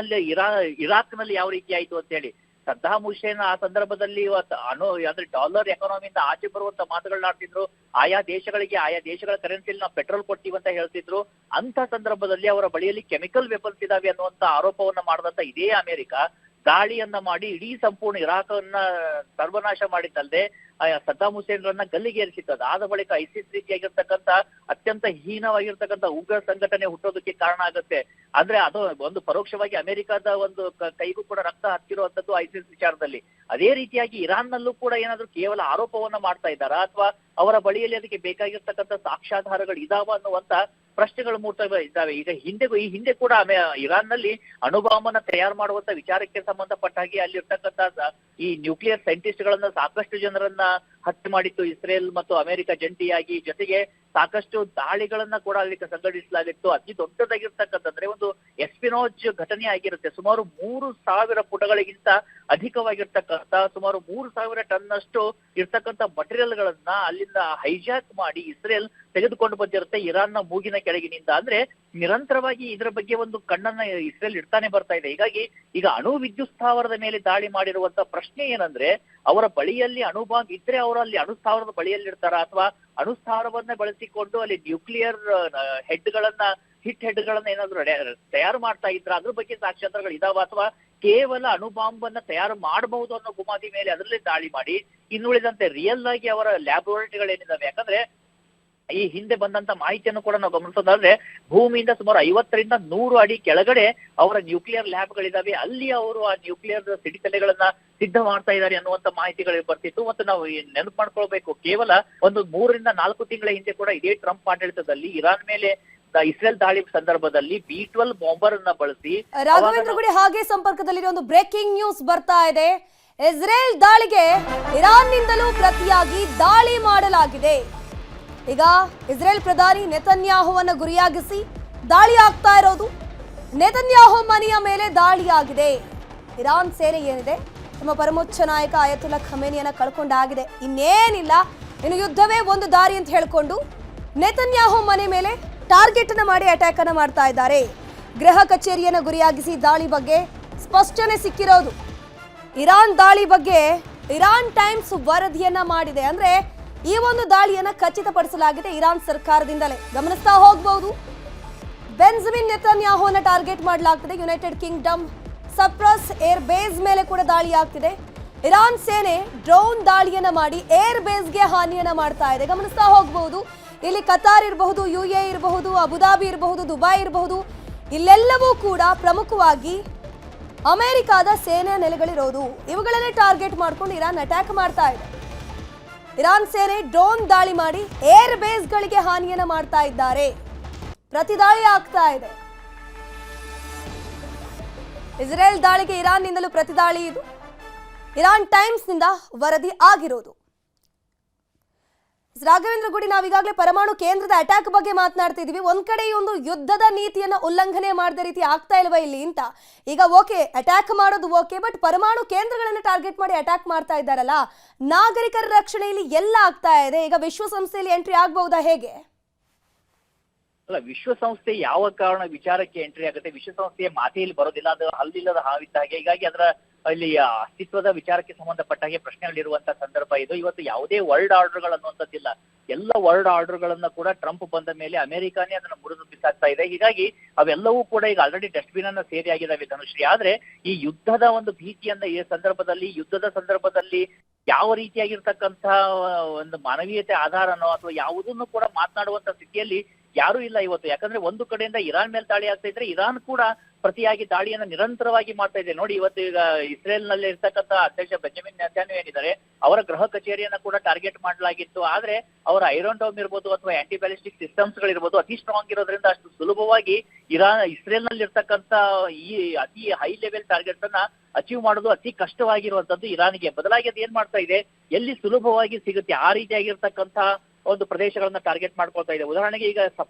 ನಲ್ಲಿ ಯಾವ ರೀತಿ ಆಯ್ತು ಅಂತ ಹೇಳಿ. ಸದ್ದಾಮ್ ಹುಸೇನ್ ಆ ಸಂದರ್ಭದಲ್ಲಿ ಅಂದ್ರೆ ಡಾಲರ್ ಎಕಾನಮಿಯಿಂದ ಆಚೆ ಬರುವಂತ ಮಾತುಗಳನ್ನಾಡ್ತಿದ್ರು, ಆಯಾ ದೇಶಗಳ ಕರೆನ್ಸಿಯಲ್ಲಿ ನಾವು ಪೆಟ್ರೋಲ್ ಕೊಡ್ತೀವಿ ಅಂತ ಹೇಳ್ತಿದ್ರು. ಅಂತ ಸಂದರ್ಭದಲ್ಲಿ ಅವರ ಬಳಿಯಲ್ಲಿ ಕೆಮಿಕಲ್ ವೆಪನ್ಸ್ ಇದಾವೆ ಅನ್ನುವಂತ ಆರೋಪವನ್ನ ಮಾಡಿದಂತ ಇದೇ ಅಮೆರಿಕ ದಾಳಿಯನ್ನ ಮಾಡಿ ಇಡೀ ಸಂಪೂರ್ಣ ಇರಾಕ್ ಅನ್ನ ಸರ್ವನಾಶ ಮಾಡಿದ್ದಲ್ಲದೆ ಸದ್ದಾಮ್ ಹುಸೇನ್ರನ್ನ ಗಲ್ಲಿಗೇರಿಸಿತ್ತು. ಅದಾದ ಬಳಿಕ ಐಸಿಸ್ ರೀತಿಯಾಗಿರ್ತಕ್ಕಂಥ ಅತ್ಯಂತ ಹೀನವಾಗಿರ್ತಕ್ಕಂಥ ಉಗ್ರ ಸಂಘಟನೆ ಹುಟ್ಟೋದಕ್ಕೆ ಕಾರಣ ಆಗುತ್ತೆ. ಅಂದ್ರೆ ಅದು ಒಂದು ಪರೋಕ್ಷವಾಗಿ ಅಮೆರಿಕದ ಒಂದು ಕೈಗೂ ಕೂಡ ರಕ್ತ ಹತ್ತಿರುವಂತದ್ದು ಐಸಿಸ್ ವಿಚಾರದಲ್ಲಿ. ಅದೇ ರೀತಿಯಾಗಿ ಇರಾನ್ ನಲ್ಲೂ ಕೂಡ ಏನಾದ್ರೂ ಕೇವಲ ಆರೋಪವನ್ನ ಮಾಡ್ತಾ ಇದ್ದಾರಾ ಅಥವಾ ಅವರ ಬಳಿಯಲ್ಲಿ ಅದಕ್ಕೆ ಬೇಕಾಗಿರ್ತಕ್ಕಂಥ ಸಾಕ್ಷ್ಯಾಧಾರಗಳು ಇದಾವ ಅನ್ನುವಂತ ಪ್ರಶ್ನೆಗಳು ಮೂಡ್ತಾ ಇದ್ದಾವೆ. ಈಗ ಈ ಹಿಂದೆ ಕೂಡ ಇರಾನ್ ನಲ್ಲಿ ಅಣುಬಾಂಬನ್ನ ತಯಾರು ಮಾಡುವಂತ ವಿಚಾರಕ್ಕೆ ಸಂಬಂಧಪಟ್ಟ ಹಾಗೆ ಅಲ್ಲಿರ್ತಕ್ಕಂಥ ಈ ನ್ಯೂಕ್ಲಿಯರ್ ಸೈಂಟಿಸ್ಟ್ ಗಳನ್ನ ಸಾಕಷ್ಟು ಜನರನ್ನ ಹತ್ಯೆ ಮಾಡಿತ್ತು ಇಸ್ರೇಲ್ ಮತ್ತು ಅಮೆರಿಕ ಜಂಟಿಯಾಗಿ. ಜೊತೆಗೆ ಸಾಕಷ್ಟು ದಾಳಿಗಳನ್ನ ಕೂಡ ಅಲ್ಲಿ ಸಂಘಟಿಸಲಾಗಿತ್ತು. ಅತಿ ದೊಡ್ಡದಾಗಿರ್ತಕ್ಕಂಥದ್ರೆ ಒಂದು ಎಸ್ಪಿನೋಜ್ ಘಟನೆ ಆಗಿರುತ್ತೆ. ಸುಮಾರು 3,000 ಪುಟಗಳಿಗಿಂತ ಅಧಿಕವಾಗಿರ್ತಕ್ಕಂಥ ಸುಮಾರು 3,000 ಟನ್ ಅಷ್ಟು ಇರ್ತಕ್ಕಂಥ ಮಟೀರಿಯಲ್ ಗಳನ್ನ ಅಲ್ಲಿಂದ ಹೈಜಾಕ್ ಮಾಡಿ ಇಸ್ರೇಲ್ ತೆಗೆದುಕೊಂಡು ಬಂದಿರುತ್ತೆ ಇರಾನ್ನ ಮೂಗಿನ ಕೆಳಗಿನಿಂದ. ಅಂದ್ರೆ ನಿರಂತರವಾಗಿ ಇದರ ಬಗ್ಗೆ ಒಂದು ಕಣ್ಣನ್ನ ಇಸ್ರೇಲ್ ಇಡ್ತಾನೆ ಬರ್ತಾ ಇದೆ. ಹೀಗಾಗಿ ಈಗ ಅಣು ವಿದ್ಯುತ್ ಸ್ಥಾವರದ ಮೇಲೆ ದಾಳಿ ಮಾಡಿರುವಂತ ಪ್ರಶ್ನೆ ಏನಂದ್ರೆ, ಅವರ ಬಳಿಯಲ್ಲಿ ಅಣು ಬಾಂಬ್ ಇದ್ರೆ ಅವರು ಅಲ್ಲಿ ಅಣು ಸ್ಥಾವರದ ಬಳಿಯಲ್ಲಿ ಇರ್ತಾರ, ಅಥವಾ ಅಣು ಸ್ಥಾವರವನ್ನ ಬಳಸಿಕೊಂಡು ಅಲ್ಲಿ ನ್ಯೂಕ್ಲಿಯರ್ ಹಿಟ್ ಹೆಡ್ಗಳನ್ನ ಏನಾದ್ರು ತಯಾರು ಮಾಡ್ತಾ ಇದ್ರ, ಅದ್ರ ಬಗ್ಗೆ ಸಾಕ್ಷ್ಯಾಧಾರಗಳು ಇದಾವ, ಅಥವಾ ಕೇವಲ ಅಣು ಬಾಂಬ್ ಅನ್ನ ತಯಾರು ಮಾಡಬಹುದು ಅನ್ನೋ ಗುಮಾದಿ ಮೇಲೆ ಅದರಲ್ಲೇ ದಾಳಿ ಮಾಡಿ ಇನ್ನುಳಿದಂತೆ ರಿಯಲ್ ಆಗಿ ಅವರ ಲ್ಯಾಬೋರೇಟರಿಗಳೇನಿದಾವೆ, ಯಾಕಂದ್ರೆ ಈ ಹಿಂದೆ ಬಂದಂತ ಮಾಹಿತಿಯನ್ನು ಕೂಡ ನಾವು ಗಮನಿಸೋದಾದ್ರೆ ಭೂಮಿಯಿಂದ ಸುಮಾರು 50ರಿಂದ 100 ಅಡಿ ಕೆಳಗಡೆ ಅವರ ನ್ಯೂಕ್ಲಿಯರ್ ಲ್ಯಾಬ್ಗಳಿದಾವೆ, ಅಲ್ಲಿ ಅವರು ಆ ನ್ಯೂಕ್ಲಿಯರ್ ಸಿಡಿತಲೆಗಳನ್ನ ಸಿದ್ಧ ಮಾಡ್ತಾ ಇದ್ದಾರೆ ಅನ್ನುವಂತ ಮಾಹಿತಿಗಳು ಬರ್ತಿತ್ತು. ಮತ್ತು ನಾವು ನೆನಪು ಮಾಡ್ಕೊಳ್ಬೇಕು, ಕೇವಲ ಒಂದು 3 ರಿಂದ 4 ತಿಂಗಳ ಹಿಂದೆ ಕೂಡ ಇದೇ ಟ್ರಂಪ್ ಆಡಳಿತದಲ್ಲಿ ಇರಾನ್ ಮೇಲೆ ಇಸ್ರೇಲ್ ದಾಳಿ ಸಂದರ್ಭದಲ್ಲಿ B-12 ಬಾಂಬರ್ ಅನ್ನ ಬಳಸಿ ರಾಘವೇಂದ್ರ ಗುಡಿ ಹಾಗೆ ಸಂಪರ್ಕದಲ್ಲಿ ಒಂದು ಬ್ರೇಕಿಂಗ್ ನ್ಯೂಸ್ ಬರ್ತಾ ಇದೆ. ಇಸ್ರೇಲ್ ದಾಳಿಗೆ ಇರಾನ್ನಿಂದಲೂ ಪ್ರತಿಯಾಗಿ ದಾಳಿ ಮಾಡಲಾಗಿದೆ. ಈಗ ಇಸ್ರೇಲ್ ಪ್ರಧಾನಿ ನೆತನ್ಯಾಹುವನ್ನ ಗುರಿಯಾಗಿಸಿ ದಾಳಿ ಆಗ್ತಾ ಇರೋದು. ನೆತನ್ಯಾಹು ಮನೆಯ ಮೇಲೆ ದಾಳಿಯಾಗಿದೆ. ಇರಾನ್ ಸೇನೆ ಏನಿದೆ, ತಮ್ಮ ಪರಮೋಚ್ಚ ನಾಯಕ ಅಯತುಲ್ಲಾ ಖಮೇನಿಯನ್ನ ಕಳ್ಕೊಂಡಾಗಿದೆ, ಇನ್ನೇನಿಲ್ಲ, ಇನ್ನು ಯುದ್ಧವೇ ಒಂದು ದಾರಿ ಅಂತ ಹೇಳ್ಕೊಂಡು ನೆತನ್ಯಾಹು ಮನೆ ಮೇಲೆ ಟಾರ್ಗೆಟ್ ಅನ್ನ ಮಾಡಿ ಅಟ್ಯಾಕ್ ಅನ್ನ ಮಾಡ್ತಾ ಇದ್ದಾರೆ. ಗೃಹ ಕಚೇರಿಯನ್ನ ಗುರಿಯಾಗಿಸಿ ದಾಳಿ ಬಗ್ಗೆ ಸ್ಪಷ್ಟನೆ ಸಿಕ್ಕಿರೋದು. ಇರಾನ್ ದಾಳಿ ಬಗ್ಗೆ ಇರಾನ್ ಟೈಮ್ಸ್ ವರದಿಯನ್ನ ಮಾಡಿದೆ. ಅಂದ್ರೆ ಈ ಒಂದು ದಾಳಿಯನ್ನ ಖಚಿತಪಡಿಸಲಾಗಿದೆ ಇರಾನ್ ಸರ್ಕಾರದಿಂದಲೇ. ಗಮನಿಸ್ತಾ ಹೋಗಬಹುದು, ಬೆಂಜಮಿನ್ ನೆತನ್ಯಾಹುವನ್ನ ಟಾರ್ಗೆಟ್ ಮಾಡಲಾಗ್ತಿದೆ. United Kingdom Cyprus air base ಮೇಲೆ ಕೂಡ ದಾಳಿ ಆಗ್ತಿದೆ. ಇರಾನ್ ಸೇನೆ ಡ್ರೋನ್ ದಾಳಿಯನ್ನ ಮಾಡಿ ಏರ್ ಬೇಸ್ಗೆ ಹಾನಿಯನ್ನ ಮಾಡ್ತಾ ಇದೆ. ಗಮನಿಸ್ತಾ ಹೋಗಬಹುದು, ಇಲ್ಲಿ ಕತಾರ್ ಇರಬಹುದು, UAE ಇರಬಹುದು, ಅಬುದಾಬಿ ಇರಬಹುದು, ದುಬೈ ಇರಬಹುದು, ಇಲ್ಲೆಲ್ಲವೂ ಕೂಡ ಪ್ರಮುಖವಾಗಿ ಅಮೆರಿಕಾದ ಸೇನೆಯ ನೆಲೆಗಳಿರೋದು. ಇವುಗಳನ್ನೇ ಟಾರ್ಗೆಟ್ ಮಾಡ್ಕೊಂಡು ಇರಾನ್ ಅಟ್ಯಾಕ್ ಮಾಡ್ತಾ ಇದೆ. ಇರಾನ್ ಸೇನೆ ಡ್ರೋನ್ ದಾಳಿ ಮಾಡಿ ಏರ್ ಬೇಸ್ಗಳಿಗೆ ಹಾನಿಯನ್ನ ಮಾಡ್ತಾ ಇದ್ದಾರೆ. ಪ್ರತಿ ದಾಳಿ ಆಗ್ತಾ ಇದೆ. ಇಸ್ರೇಲ್ ದಾಳಿಗೆ ಇರಾನ್ನಿಂದಲೂ ಪ್ರತಿ ದಾಳಿ. ಇದು ಇರಾನ್ ಟೈಮ್ಸ್ ನಿಂದ ವರದಿ ಆಗಿರೋದು. ರಾಘವೇಂದ್ರ ಗುಡಿ, ನಾವೀಗಾಗಲೇ ಪರಮಾಣು ಕೇಂದ್ರದ ಅಟ್ಯಾಕ್ ಬಗ್ಗೆ ಮಾತನಾಡ್ತಿದೀವಿ. ಒಂದ್ ಕಡೆ ಈ ಒಂದು ಯುದ್ಧದ ನೀತಿಯನ್ನ ಉಲ್ಲಂಘನೆ ಮಾಡದ ರೀತಿ ಆಗ್ತಾ ಇಲ್ವಾ ಇಲ್ಲಿ ಅಂತ. ಈಗ ಓಕೆ, ಅಟ್ಯಾಕ್ ಮಾಡೋದು ಓಕೆ, ಬಟ್ ಪರಮಾಣು ಕೇಂದ್ರಗಳನ್ನ ಟಾರ್ಗೆಟ್ ಮಾಡಿ ಅಟ್ಯಾಕ್ ಮಾಡ್ತಾ ಇದ್ದಾರಲ್ಲ, ನಾಗರಿಕರ ರಕ್ಷಣೆಯಲ್ಲಿ ಎಲ್ಲ ಆಗ್ತಾ ಇದೆ. ಈಗ ವಿಶ್ವಸಂಸ್ಥೆಯಲ್ಲಿ ಎಂಟ್ರಿ ಆಗಬಹುದಾ, ಹೇಗೆ? ಅಲ್ಲ, ವಿಶ್ವಸಂಸ್ಥೆ ಯಾವ ಕಾರಣ ವಿಚಾರಕ್ಕೆ ಎಂಟ್ರಿ ಆಗುತ್ತೆ? ವಿಶ್ವಸಂಸ್ಥೆಯ ಮಾತೆಯಲ್ಲಿ ಬರೋದಿಲ್ಲ, ಅದು ಹಲ್ಲಿಲ್ಲದ ಹಾವಿದ್ದ ಹಾಗೆ. ಹೀಗಾಗಿ ಅದರ ಅಲ್ಲಿ ಅಸ್ತಿತ್ವದ ವಿಚಾರಕ್ಕೆ ಸಂಬಂಧಪಟ್ಟ ಹಾಗೆ ಪ್ರಶ್ನೆಗಳಿರುವಂತಹ ಸಂದರ್ಭ ಇದು. ಇವತ್ತು ಯಾವುದೇ ವರ್ಲ್ಡ್ ಆರ್ಡರ್ಗಳು ಅನ್ನುವಂಥದ್ದಿಲ್ಲ. ಎಲ್ಲ ವರ್ಲ್ಡ್ ಆರ್ಡರ್ಗಳನ್ನ ಕೂಡ ಟ್ರಂಪ್ ಬಂದ ಮೇಲೆ ಅಮೆರಿಕಾನೇ ಅದನ್ನ ಮುರಿದು ಬಿಸಾಕ್ತಾ ಇದೆ. ಹೀಗಾಗಿ ಅವೆಲ್ಲವೂ ಕೂಡ ಈಗ ಆಲ್ರೆಡಿ ಡಸ್ಟ್ಬಿನ್ ಅನ್ನ ಸೇರಿ ಆಗಿದಾವೆ ಧನುಶ್ರೀ. ಆದ್ರೆ ಈ ಯುದ್ಧದ ಒಂದು ಭೀತಿಯನ್ನ ಈ ಸಂದರ್ಭದಲ್ಲಿ, ಯುದ್ಧದ ಸಂದರ್ಭದಲ್ಲಿ ಯಾವ ರೀತಿಯಾಗಿರ್ತಕ್ಕಂಥ ಒಂದು ಮಾನವೀಯತೆ ಆಧಾರನೋ ಅಥವಾ ಯಾವುದನ್ನು ಕೂಡ ಮಾತನಾಡುವಂತ ಸ್ಥಿತಿಯಲ್ಲಿ ಯಾರೂ ಇಲ್ಲ ಇವತ್ತು. ಯಾಕಂದ್ರೆ ಒಂದು ಕಡೆಯಿಂದ ಇರಾನ್ ಮೇಲೆ ದಾಳಿ ಆಗ್ತಾ ಇದ್ರೆ ಇರಾನ್ ಕೂಡ ಪ್ರತಿಯಾಗಿ ದಾಳಿಯನ್ನ ನಿರಂತರವಾಗಿ ಮಾಡ್ತಾ ಇದೆ. ನೋಡಿ, ಇವತ್ತು ಈಗ ಇಸ್ರೇಲ್ ನಲ್ಲಿ ಇರ್ತಕ್ಕಂಥ ಅಧ್ಯಕ್ಷ ಬೆಂಜಮಿನ್ ನೆತನ್ಯಾಹು ಏನಿದ್ದಾರೆ, ಅವರ ಗೃಹ ಕಚೇರಿಯನ್ನ ಕೂಡ ಟಾರ್ಗೆಟ್ ಮಾಡಲಾಗಿತ್ತು. ಆದ್ರೆ ಅವರ ಐರನ್ ಡೋಮ್ ಇರ್ಬೋದು ಅಥವಾ ಆಂಟಿ ಬ್ಯಾಲಿಸ್ಟಿಕ್ ಸಿಸ್ಟಮ್ಸ್ ಗಳಿರ್ಬೋದು ಅತಿ ಸ್ಟ್ರಾಂಗ್ ಇರೋದ್ರಿಂದ ಅಷ್ಟು ಸುಲಭವಾಗಿ ಇಸ್ರೇಲ್ ನಲ್ಲಿ ಇರ್ತಕ್ಕಂಥ ಈ ಅತಿ ಹೈ ಲೆವೆಲ್ ಟಾರ್ಗೆಟ್ಸ್ ಅನ್ನ ಅಚೀವ್ ಮಾಡೋದು ಅತಿ ಕಷ್ಟವಾಗಿರುವಂತದ್ದು ಇರಾನ್ಗೆ. ಬದಲಾಗಿ ಅದು ಏನ್ ಮಾಡ್ತಾ ಇದೆ, ಎಲ್ಲಿ ಸುಲಭವಾಗಿ ಸಿಗುತ್ತೆ ಆ ರೀತಿಯಾಗಿರ್ತಕ್ಕಂಥ ಒಂದು ಪ್ರದೇಶಗಳನ್ನ ಟಾರ್ಗೆಟ್ ಮಾಡ್ಕೊಳ್ತಾ ಇದೆ. ಉದಾಹರಣೆಗೆ ಈಗ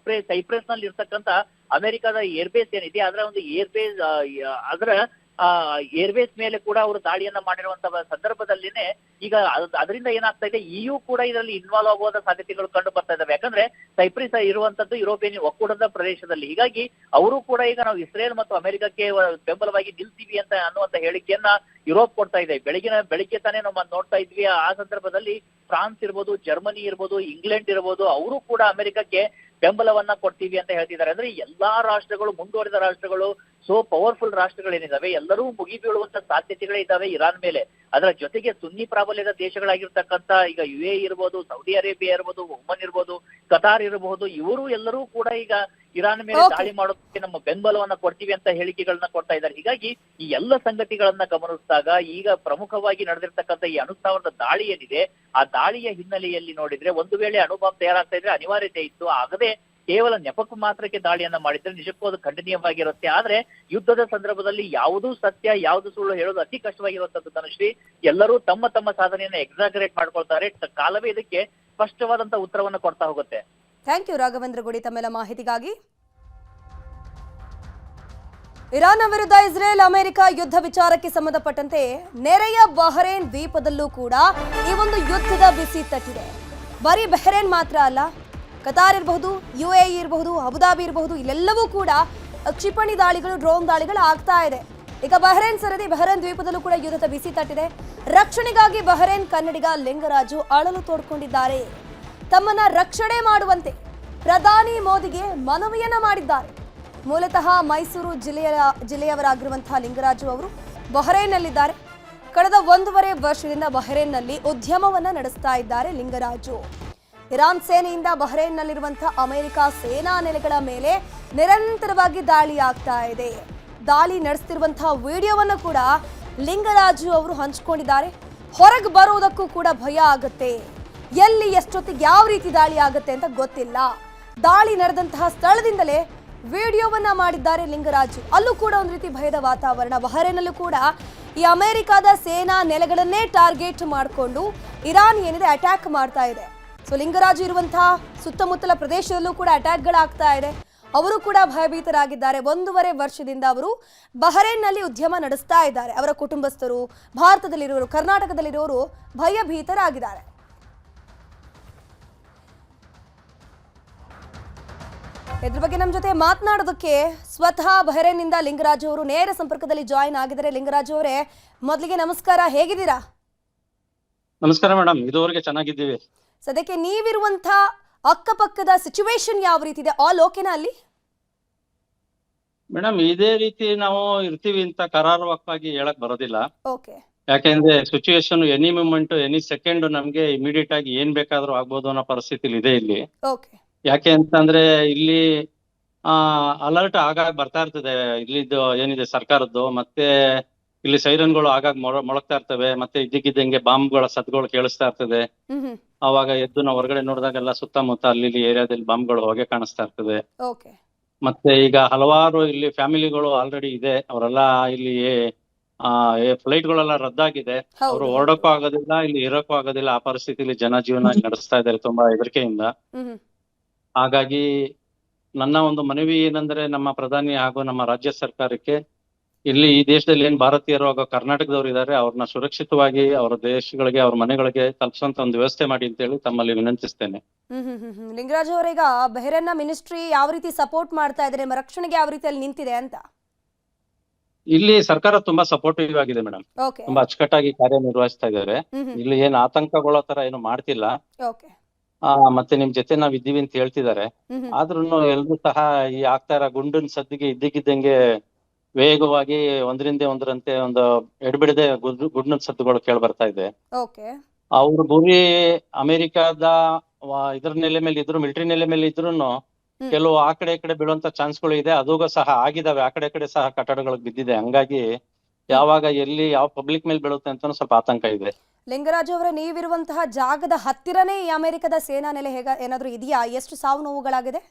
ಸೈಪ್ರಸ್ ನಲ್ಲಿ ಇರ್ತಕ್ಕಂಥ ಅಮೆರಿಕದ ಏರ್ಬೇಸ್ ಏನಿದೆ, ಅದರ ಒಂದು ಏರ್ಬೇಸ್ ಮೇಲೆ ಕೂಡ ಅವರು ದಾಳಿಯನ್ನ ಮಾಡಿರುವಂತಹ ಸಂದರ್ಭದಲ್ಲಿನೇ ಈಗ ಅದರಿಂದ ಏನಾಗ್ತಾ ಇದೆ, EU ಕೂಡ ಇದರಲ್ಲಿ ಇನ್ವಾಲ್ವ್ ಆಗುವ ಸಾಧ್ಯತೆಗಳು ಕಂಡು ಬರ್ತಾ ಇದಾವೆ. ಯಾಕಂದ್ರೆ ಸೈಪ್ರಸ್ ಇರುವಂತದ್ದು ಯುರೋಪಿಯನ್ ಒಕ್ಕೂಟದ ಪ್ರದೇಶದಲ್ಲಿ. ಹೀಗಾಗಿ ಅವರು ಕೂಡ ಈಗ ನಾವು ಇಸ್ರೇಲ್ ಮತ್ತು ಅಮೆರಿಕಕ್ಕೆ ಬೆಂಬಲವಾಗಿ ನಿಲ್ತೀವಿ ಅಂತ ಅನ್ನುವಂತ ಹೇಳಿಕೆಯನ್ನ ಯುರೋಪ್ ಕೊಡ್ತಾ ಇದೆ. ಬೆಳಿಗ್ಗೆ ತಾನೇ ನಾವು ನೋಡ್ತಾ ಇದ್ವಿ, ಆ ಸಂದರ್ಭದಲ್ಲಿ ಫ್ರಾನ್ಸ್ ಇರ್ಬೋದು, ಜರ್ಮನಿ ಇರ್ಬೋದು, ಇಂಗ್ಲೆಂಡ್ ಇರ್ಬೋದು, ಅವರು ಕೂಡ ಅಮೆರಿಕಕ್ಕೆ ಬೆಂಬಲವನ್ನ ಕೊಡ್ತೀವಿ ಅಂತ ಹೇಳ್ತಿದ್ದಾರೆ. ಅಂದ್ರೆ ಎಲ್ಲಾ ರಾಷ್ಟ್ರಗಳು, ಮುಂದುವರಿದ ರಾಷ್ಟ್ರಗಳು, ಸೋ ಪವರ್ಫುಲ್ ರಾಷ್ಟ್ರಗಳೇನಿದಾವೆ ಎಲ್ಲರೂ ಮುಗಿ ಬೀಳುವಂತ ಸಾಧ್ಯತೆಗಳೇ ಇದಾವೆ ಇರಾನ್ ಮೇಲೆ. ಅದರ ಜೊತೆಗೆ ಸುನ್ನಿ ಪ್ರಾಬಲ್ಯದ ದೇಶಗಳಾಗಿರ್ತಕ್ಕಂಥ ಈಗ UAE ಇರ್ಬೋದು, ಸೌದಿ ಅರೇಬಿಯಾ ಇರ್ಬೋದು, ಒಮನ್ ಇರ್ಬೋದು, ಕತಾರ್ ಇರಬಹುದು, ಇವರು ಎಲ್ಲರೂ ಕೂಡ ಈಗ ಇರಾನ್ ಮೇಲೆ ದಾಳಿ ಮಾಡೋದಕ್ಕೆ ನಮ್ಮ ಬೆಂಬಲವನ್ನ ಕೊಡ್ತೀವಿ ಅಂತ ಹೇಳಿಕೆಗಳನ್ನ ಕೊಡ್ತಾ ಇದ್ದಾರೆ. ಹೀಗಾಗಿ ಈ ಎಲ್ಲ ಸಂಗತಿಗಳನ್ನ ಗಮನಿಸಿದಾಗ ಈಗ ಪ್ರಮುಖವಾಗಿ ನಡೆದಿರ್ತಕ್ಕಂಥ ಈ ಅಣುಸ್ಥಾವರದ ದಾಳಿ ಏನಿದೆ, ಆ ದಾಳಿಯ ಹಿನ್ನೆಲೆಯಲ್ಲಿ ನೋಡಿದ್ರೆ ಒಂದು ವೇಳೆ ಅಣುಬಾಂಬ್ ತಯಾರಾಗ್ತಾ ಇದ್ರೆ ಅನಿವಾರ್ಯತೆ ಇತ್ತು. ಆಗದೆ ಕೇವಲ ನೆಪಕ್ಕೆ ಮಾತ್ರಕ್ಕೆ ದಾಳಿಯನ್ನ ಮಾಡಿದ್ರೆ ನಿಜಕ್ಕೂ ಅದು ಖಂಡನೀಯವಾಗಿರುತ್ತೆ. ಆದ್ರೆ ಯುದ್ಧದ ಸಂದರ್ಭದಲ್ಲಿ ಯಾವುದೂ ಸತ್ಯ ಯಾವುದು ಸುಳ್ಳು ಹೇಳೋದು ಅತಿ ಕಷ್ಟವಾಗಿರುವಂತದ್ದು ಧನುಶ್ರೀ. ಎಲ್ಲರೂ ತಮ್ಮ ತಮ್ಮ ಸಾಧನೆಯನ್ನ ಎಕ್ಸಾಗರೇಟ್ ಮಾಡ್ಕೊಳ್ತಾರೆ. ಕಾಲವೇ ಇದಕ್ಕೆ ಸ್ಪಷ್ಟವಾದಂತ ಉತ್ತರವನ್ನ ಕೊಡ್ತಾ ಹೋಗುತ್ತೆ. ಥ್ಯಾಂಕ್ ಯು ರಾಘವೇಂದ್ರ ಗುಡಿ ತಮ್ಮೆಲ್ಲ ಮಾಹಿತಿಗಾಗಿ. ಇರಾನ್ ವಿರುದ್ಧ ಇಸ್ರೇಲ್ ಅಮೆರಿಕ ಯುದ್ಧ ವಿಚಾರಕ್ಕೆ ಸಂಬಂಧಪಟ್ಟಂತೆ ನೆರೆಯ ಬಹರೇನ್ ದ್ವೀಪದಲ್ಲೂ ಕೂಡ ಈ ಒಂದು ಯುದ್ಧದ ಬಿಸಿ ತಟ್ಟಿದೆ. ಬರೀ ಬಹರೇನ್ ಮಾತ್ರ ಅಲ್ಲ, ಕತಾರ್ ಇರಬಹುದು, UAE ಇರಬಹುದು, ಅಬುದಾಬಿ ಇರಬಹುದು, ಇಲ್ಲೆಲ್ಲವೂ ಕೂಡ ಕ್ಷಿಪಣಿ ದಾಳಿಗಳು, ಡ್ರೋನ್ ದಾಳಿಗಳು ಆಗ್ತಾ ಇದೆ. ಈಗ ಬಹ್ರೇನ್ ಸರದಿ, ಬಹ್ರೇನ್ ದ್ವೀಪದಲ್ಲೂ ಕೂಡ ಯುದ್ಧದ ಬಿಸಿ ತಟ್ಟಿದೆ. ರಕ್ಷಣೆಗಾಗಿ ಬಹ್ರೇನ್ ಕನ್ನಡಿಗ ಲಿಂಗರಾಜು ಅಳಲು ತೋಡ್ಕೊಂಡಿದ್ದಾರೆ. ತಮ್ಮನ್ನ ರಕ್ಷಣೆ ಮಾಡುವಂತೆ ಪ್ರಧಾನಿ ಮೋದಿಗೆ ಮನವಿಯನ್ನ ಮಾಡಿದ್ದಾರೆ. ಮೂಲತಃ ಮೈಸೂರು ಜಿಲ್ಲೆಯವರಾಗಿರುವಂತಹ ಲಿಂಗರಾಜು ಅವರು ಬಹ್ರೇನ್ನಲ್ಲಿದ್ದಾರೆ. ಕಳೆದ 1.5 ವರ್ಷದಿಂದ ಬಹ್ರೇನ್ನಲ್ಲಿ ಉದ್ಯಮವನ್ನ ನಡೆಸ್ತಾ ಇದ್ದಾರೆ ಲಿಂಗರಾಜು. ಇರಾನ್ ಸೇನೆಯಿಂದ ಬಹ್ರೇನ್ನಲ್ಲಿರುವಂತಹ ಅಮೆರಿಕ ಸೇನಾ ನೆಲೆಗಳ ಮೇಲೆ ನಿರಂತರವಾಗಿ ದಾಳಿ ಆಗ್ತಾ ಇದೆ. ದಾಳಿ ನಡೆಸ್ತಿರುವಂತಹ ವಿಡಿಯೋವನ್ನು ಕೂಡ ಲಿಂಗರಾಜು ಅವರು ಹಂಚಿಕೊಂಡಿದ್ದಾರೆ. ಹೊರಗೆ ಬರೋದಕ್ಕೂ ಕೂಡ ಭಯ ಆಗುತ್ತೆ. ಎಲ್ಲಿ ಎಷ್ಟೊತ್ತಿಗೆ ಯಾವ ರೀತಿ ದಾಳಿ ಆಗುತ್ತೆ ಅಂತ ಗೊತ್ತಿಲ್ಲ. ದಾಳಿ ನಡೆದಂತಹ ಸ್ಥಳದಿಂದಲೇ ವಿಡಿಯೋವನ್ನ ಮಾಡಿದ್ದಾರೆ ಲಿಂಗರಾಜು. ಅಲ್ಲೂ ಕೂಡ ಒಂದು ರೀತಿ ಭಯದ ವಾತಾವರಣ. ಬಹ್ರೇನಲ್ಲೂ ಕೂಡ ಈ ಅಮೆರಿಕದ ಸೇನಾ ನೆಲೆಗಳನ್ನೇ ಟಾರ್ಗೆಟ್ ಮಾಡಿಕೊಂಡು ಇರಾನ್ ಏನಿದೆ ಅಟ್ಯಾಕ್ ಮಾಡ್ತಾ ಇದೆ. ಸೊ ಲಿಂಗರಾಜು ಇರುವಂತಹ ಸುತ್ತಮುತ್ತಲ ಪ್ರದೇಶದಲ್ಲೂ ಕೂಡ ಅಟ್ಯಾಕ್ಗಳಾಗ್ತಾ ಇದೆ. ಅವರು ಕೂಡ ಭಯಭೀತರಾಗಿದ್ದಾರೆ. 1.5 ವರ್ಷದಿಂದ ಅವರು ಬಹ್ರೇನ್ನಲ್ಲಿ ಉದ್ಯಮ ನಡೆಸ್ತಾ ಇದ್ದಾರೆ. ಅವರ ಕುಟುಂಬಸ್ಥರು, ಭಾರತದಲ್ಲಿರೋರು, ಕರ್ನಾಟಕದಲ್ಲಿರೋರು ಭಯಭೀತರಾಗಿದ್ದಾರೆ. ಇದ್ರ ಬಗ್ಗೆ ನಮ್ಮ ಜೊತೆ ಮಾತನಾಡೋದಕ್ಕೆ ಸ್ವತಃ ಬಹ್ರೇನ್ನಿಂದ ಲಿಂಗರಾಜು ಅವರು ನೇರ ಸಂಪರ್ಕದಲ್ಲಿ ಜಾಯಿನ್ ಆಗಿದ್ದಾರೆ. ಲಿಂಗರಾಜು ಅವರೇ, ಮೊದಲಿಗೆ ನಮಸ್ಕಾರ, ಹೇಗಿದ್ದೀರಾ? ನಮಸ್ಕಾರ ಮೇಡಮ್, ಇದುವರೆಗೆ ಚೆನ್ನಾಗಿದ್ದೀವಿ. ಸದ್ಯಕ್ಕೆ ನೀವಿರುವಂತ ಅಕ್ಕಪಕ್ಕದ ಸಿಚುವೇಶನ್ ಯಾವ ರೀತಿ ಇದೆ? ಆಲ್ ಓಕೆನಾ ಅಲ್ಲಿ? ಮೇಡಮ್, ಇದೇ ರೀತಿ ನಾವು ಇರ್ತೀವಿ ಅಂತ ಕರಾರುವಕ್ಕಾಗಿ ಹೇಳಕ್ ಬರೋದಿಲ್ಲ. ಓಕೆ. ಯಾಕೆಂದ್ರೆ situation any moment, any second ನಮ್ಗೆ ಇಮಿಡಿಯೇಟ್ ಆಗಿ ಏನ್ ಬೇಕಾದ್ರೂ ಆಗ್ಬೋದು ಅನ್ನೋ ಪರಿಸ್ಥಿತಿಲಿ ಇದೆ ಇಲ್ಲಿ. ಓಕೆ. ಯಾಕೆ ಅಂತಂದ್ರೆ ಇಲ್ಲಿ ಅಲರ್ಟ್ ಆಗಾಗ ಬರ್ತಾ ಇರ್ತದೆ. ಇಲ್ಲಿದ್ದು ಏನಿದೆ ಸರ್ಕಾರದ್ದು, ಮತ್ತೆ ಇಲ್ಲಿ ಸೈರನ್ಗಳು ಆಗಾಗ ಮೊಳಗ್ತಾ ಇರ್ತವೆ. ಮತ್ತೆ ಇದ್ದಕ್ಕಿದ್ದಂಗೆ ಬಾಂಬ್ಗಳ ಸದ್ಗಳು ಕೇಳಿಸ್ತಾ ಇರ್ತದೆ. ಅವಾಗ ಎದ್ದು ನಾವು ಹೊರಗಡೆ ನೋಡಿದಾಗೆಲ್ಲ ಸುತ್ತಮುತ್ತ ಅಲ್ಲಿ ಏರಿಯಾದಲ್ಲಿ ಬಾಂಬ್ಗಳು ಹೊಗೆ ಕಾಣಿಸ್ತಾ ಇರ್ತದೆ. ಓಕೆ. ಮತ್ತೆ ಈಗ ಹಲವಾರು ಇಲ್ಲಿ ಫ್ಯಾಮಿಲಿಗಳು ಆಲ್ರೆಡಿ ಇದೆ. ಅವರೆಲ್ಲ ಇಲ್ಲಿ ಫ್ಲೈಟ್ ಗಳೆಲ್ಲ ರದ್ದಾಗಿದೆ. ಅವರು ಹೊರಡಕ್ಕೂ ಆಗೋದಿಲ್ಲ, ಇಲ್ಲಿ ಇರೋಕ್ಕೂ ಆಗೋದಿಲ್ಲ. ಆ ಪರಿಸ್ಥಿತಿಲಿ ಜನಜೀವನ ನಡೆಸ್ತಾ ಇದ್ದಾರೆ ತುಂಬಾ ಹೆದರಿಕೆಯಿಂದ. ಹಾಗಾಗಿ ನನ್ನ ಒಂದು ಮನವಿ ಏನಂದ್ರೆ, ನಮ್ಮ ಪ್ರಧಾನಿ ಹಾಗೂ ನಮ್ಮ ರಾಜ್ಯ ಸರ್ಕಾರಕ್ಕೆ, ಇಲ್ಲಿ ಈ ದೇಶದಲ್ಲಿ ಏನ್ ಭಾರತೀಯರು ಹಾಗೂ ಕರ್ನಾಟಕದವರು ಇದ್ದಾರೆ, ಅವ್ರನ್ನ ಸುರಕ್ಷಿತವಾಗಿ ಅವರ ದೇಶಗಳಿಗೆ, ಅವ್ರ ಮನೆಗಳಿಗೆ ತಲುಪಿಸುವಂತ ಒಂದು ವ್ಯವಸ್ಥೆ ಮಾಡಿ ಅಂತ ಹೇಳಿ ತಮ್ಮಲ್ಲಿ ವಿನಂತಿಸ್ತೇನೆ. ಲಿಂಗರಾಜ್ ಅವರೀಗ ಬಹ್ರೇನ್ನ ಮಿನಿಸ್ಟ್ರಿ ಯಾವ ರೀತಿ ಸಪೋರ್ಟ್ ಮಾಡ್ತಾ ಇದ್ದಾರೆ, ನಿಮ್ಮ ರಕ್ಷಣೆಗೆ ಯಾವ ರೀತಿಯಲ್ಲಿ ನಿಂತಿದೆ ಅಂತ? ಇಲ್ಲಿ ಸರ್ಕಾರ ತುಂಬಾ ಸಪೋರ್ಟಿವ್ ಆಗಿದೆ ಮೇಡಮ್. ತುಂಬಾ ಅಚ್ಚುಕಟ್ಟಾಗಿ ಕಾರ್ಯನಿರ್ವಹಿಸ್ತಾ ಇದ್ದಾರೆ. ಇಲ್ಲಿ ಏನ್ ಆತಂಕಗೊಳ್ಳೋ ತರ ಏನು ಮಾಡ್ತಿಲ್ಲ. ಮತ್ತೆ ನಿಮ್ ಜೊತೆ ನಾವ್ ಇದ್ದೀವಿ ಅಂತ ಹೇಳ್ತಿದ್ದಾರೆ. ಆದ್ರೂನು ಎಲ್ರು ಸಹ ಈ ಆಗ್ತಾ ಇರೋ ಗುಂಡಿನ ಸದ್ದಿಗೆ ಇದ್ದಕ್ಕಿದ್ದಂಗೆ ವೇಗವಾಗಿ ಒಂದರಿಂದ ಒಂದರಂತೆ ಒಂದು ಎಡ್ಬಿಡದೆ ಗುಂಡಿನ ಸದ್ದುಗಳು ಕೇಳಿ ಬರ್ತಾ ಇದೆ. ಅವ್ರ ಗುರಿ ಅಮೆರಿಕದ ಇದ್ರ ನೆಲೆ ಮೇಲೆ ಇದ್ರು, ಮಿಲಿಟರಿ ನೆಲೆ ಮೇಲೆ ಇದ್ರುನು ಕೆಲವು ಆ ಕಡೆ ಈ ಕಡೆ ಬೀಳುವಂತ ಚಾನ್ಸ್ಗಳು ಇದೆ. ಅದು ಸಹ ಆಗಿದಾವೆ. ಆ ಕಡೆ ಸಹ ಕಟ್ಟಡಗಳಿಗೆ ಬಿದ್ದಿದೆ. ಹಂಗಾಗಿ ಯಾವಾಗ ಎಲ್ಲಿ ಯಾವ ಪಬ್ಲಿಕ್ ಮೇಲೆ ಬೀಳುತ್ತೆ ಅಂತ ಸ್ವಲ್ಪ ಆತಂಕ ಇದೆ. ಲಿಂಗರಾಜು ಅವರೇ, ನೀವಿರುವಂತಹ ಜಾಗದ ಹತ್ತಿರನೇ ಈ ಅಮೆರಿಕದ ಸೇನಾ ನೆಲೆ ಏನಾದ್ರೂ ಇದೆಯಾ? ಎಷ್ಟು ಸಾವು ನೋವುಗಳಾಗಿದೆ?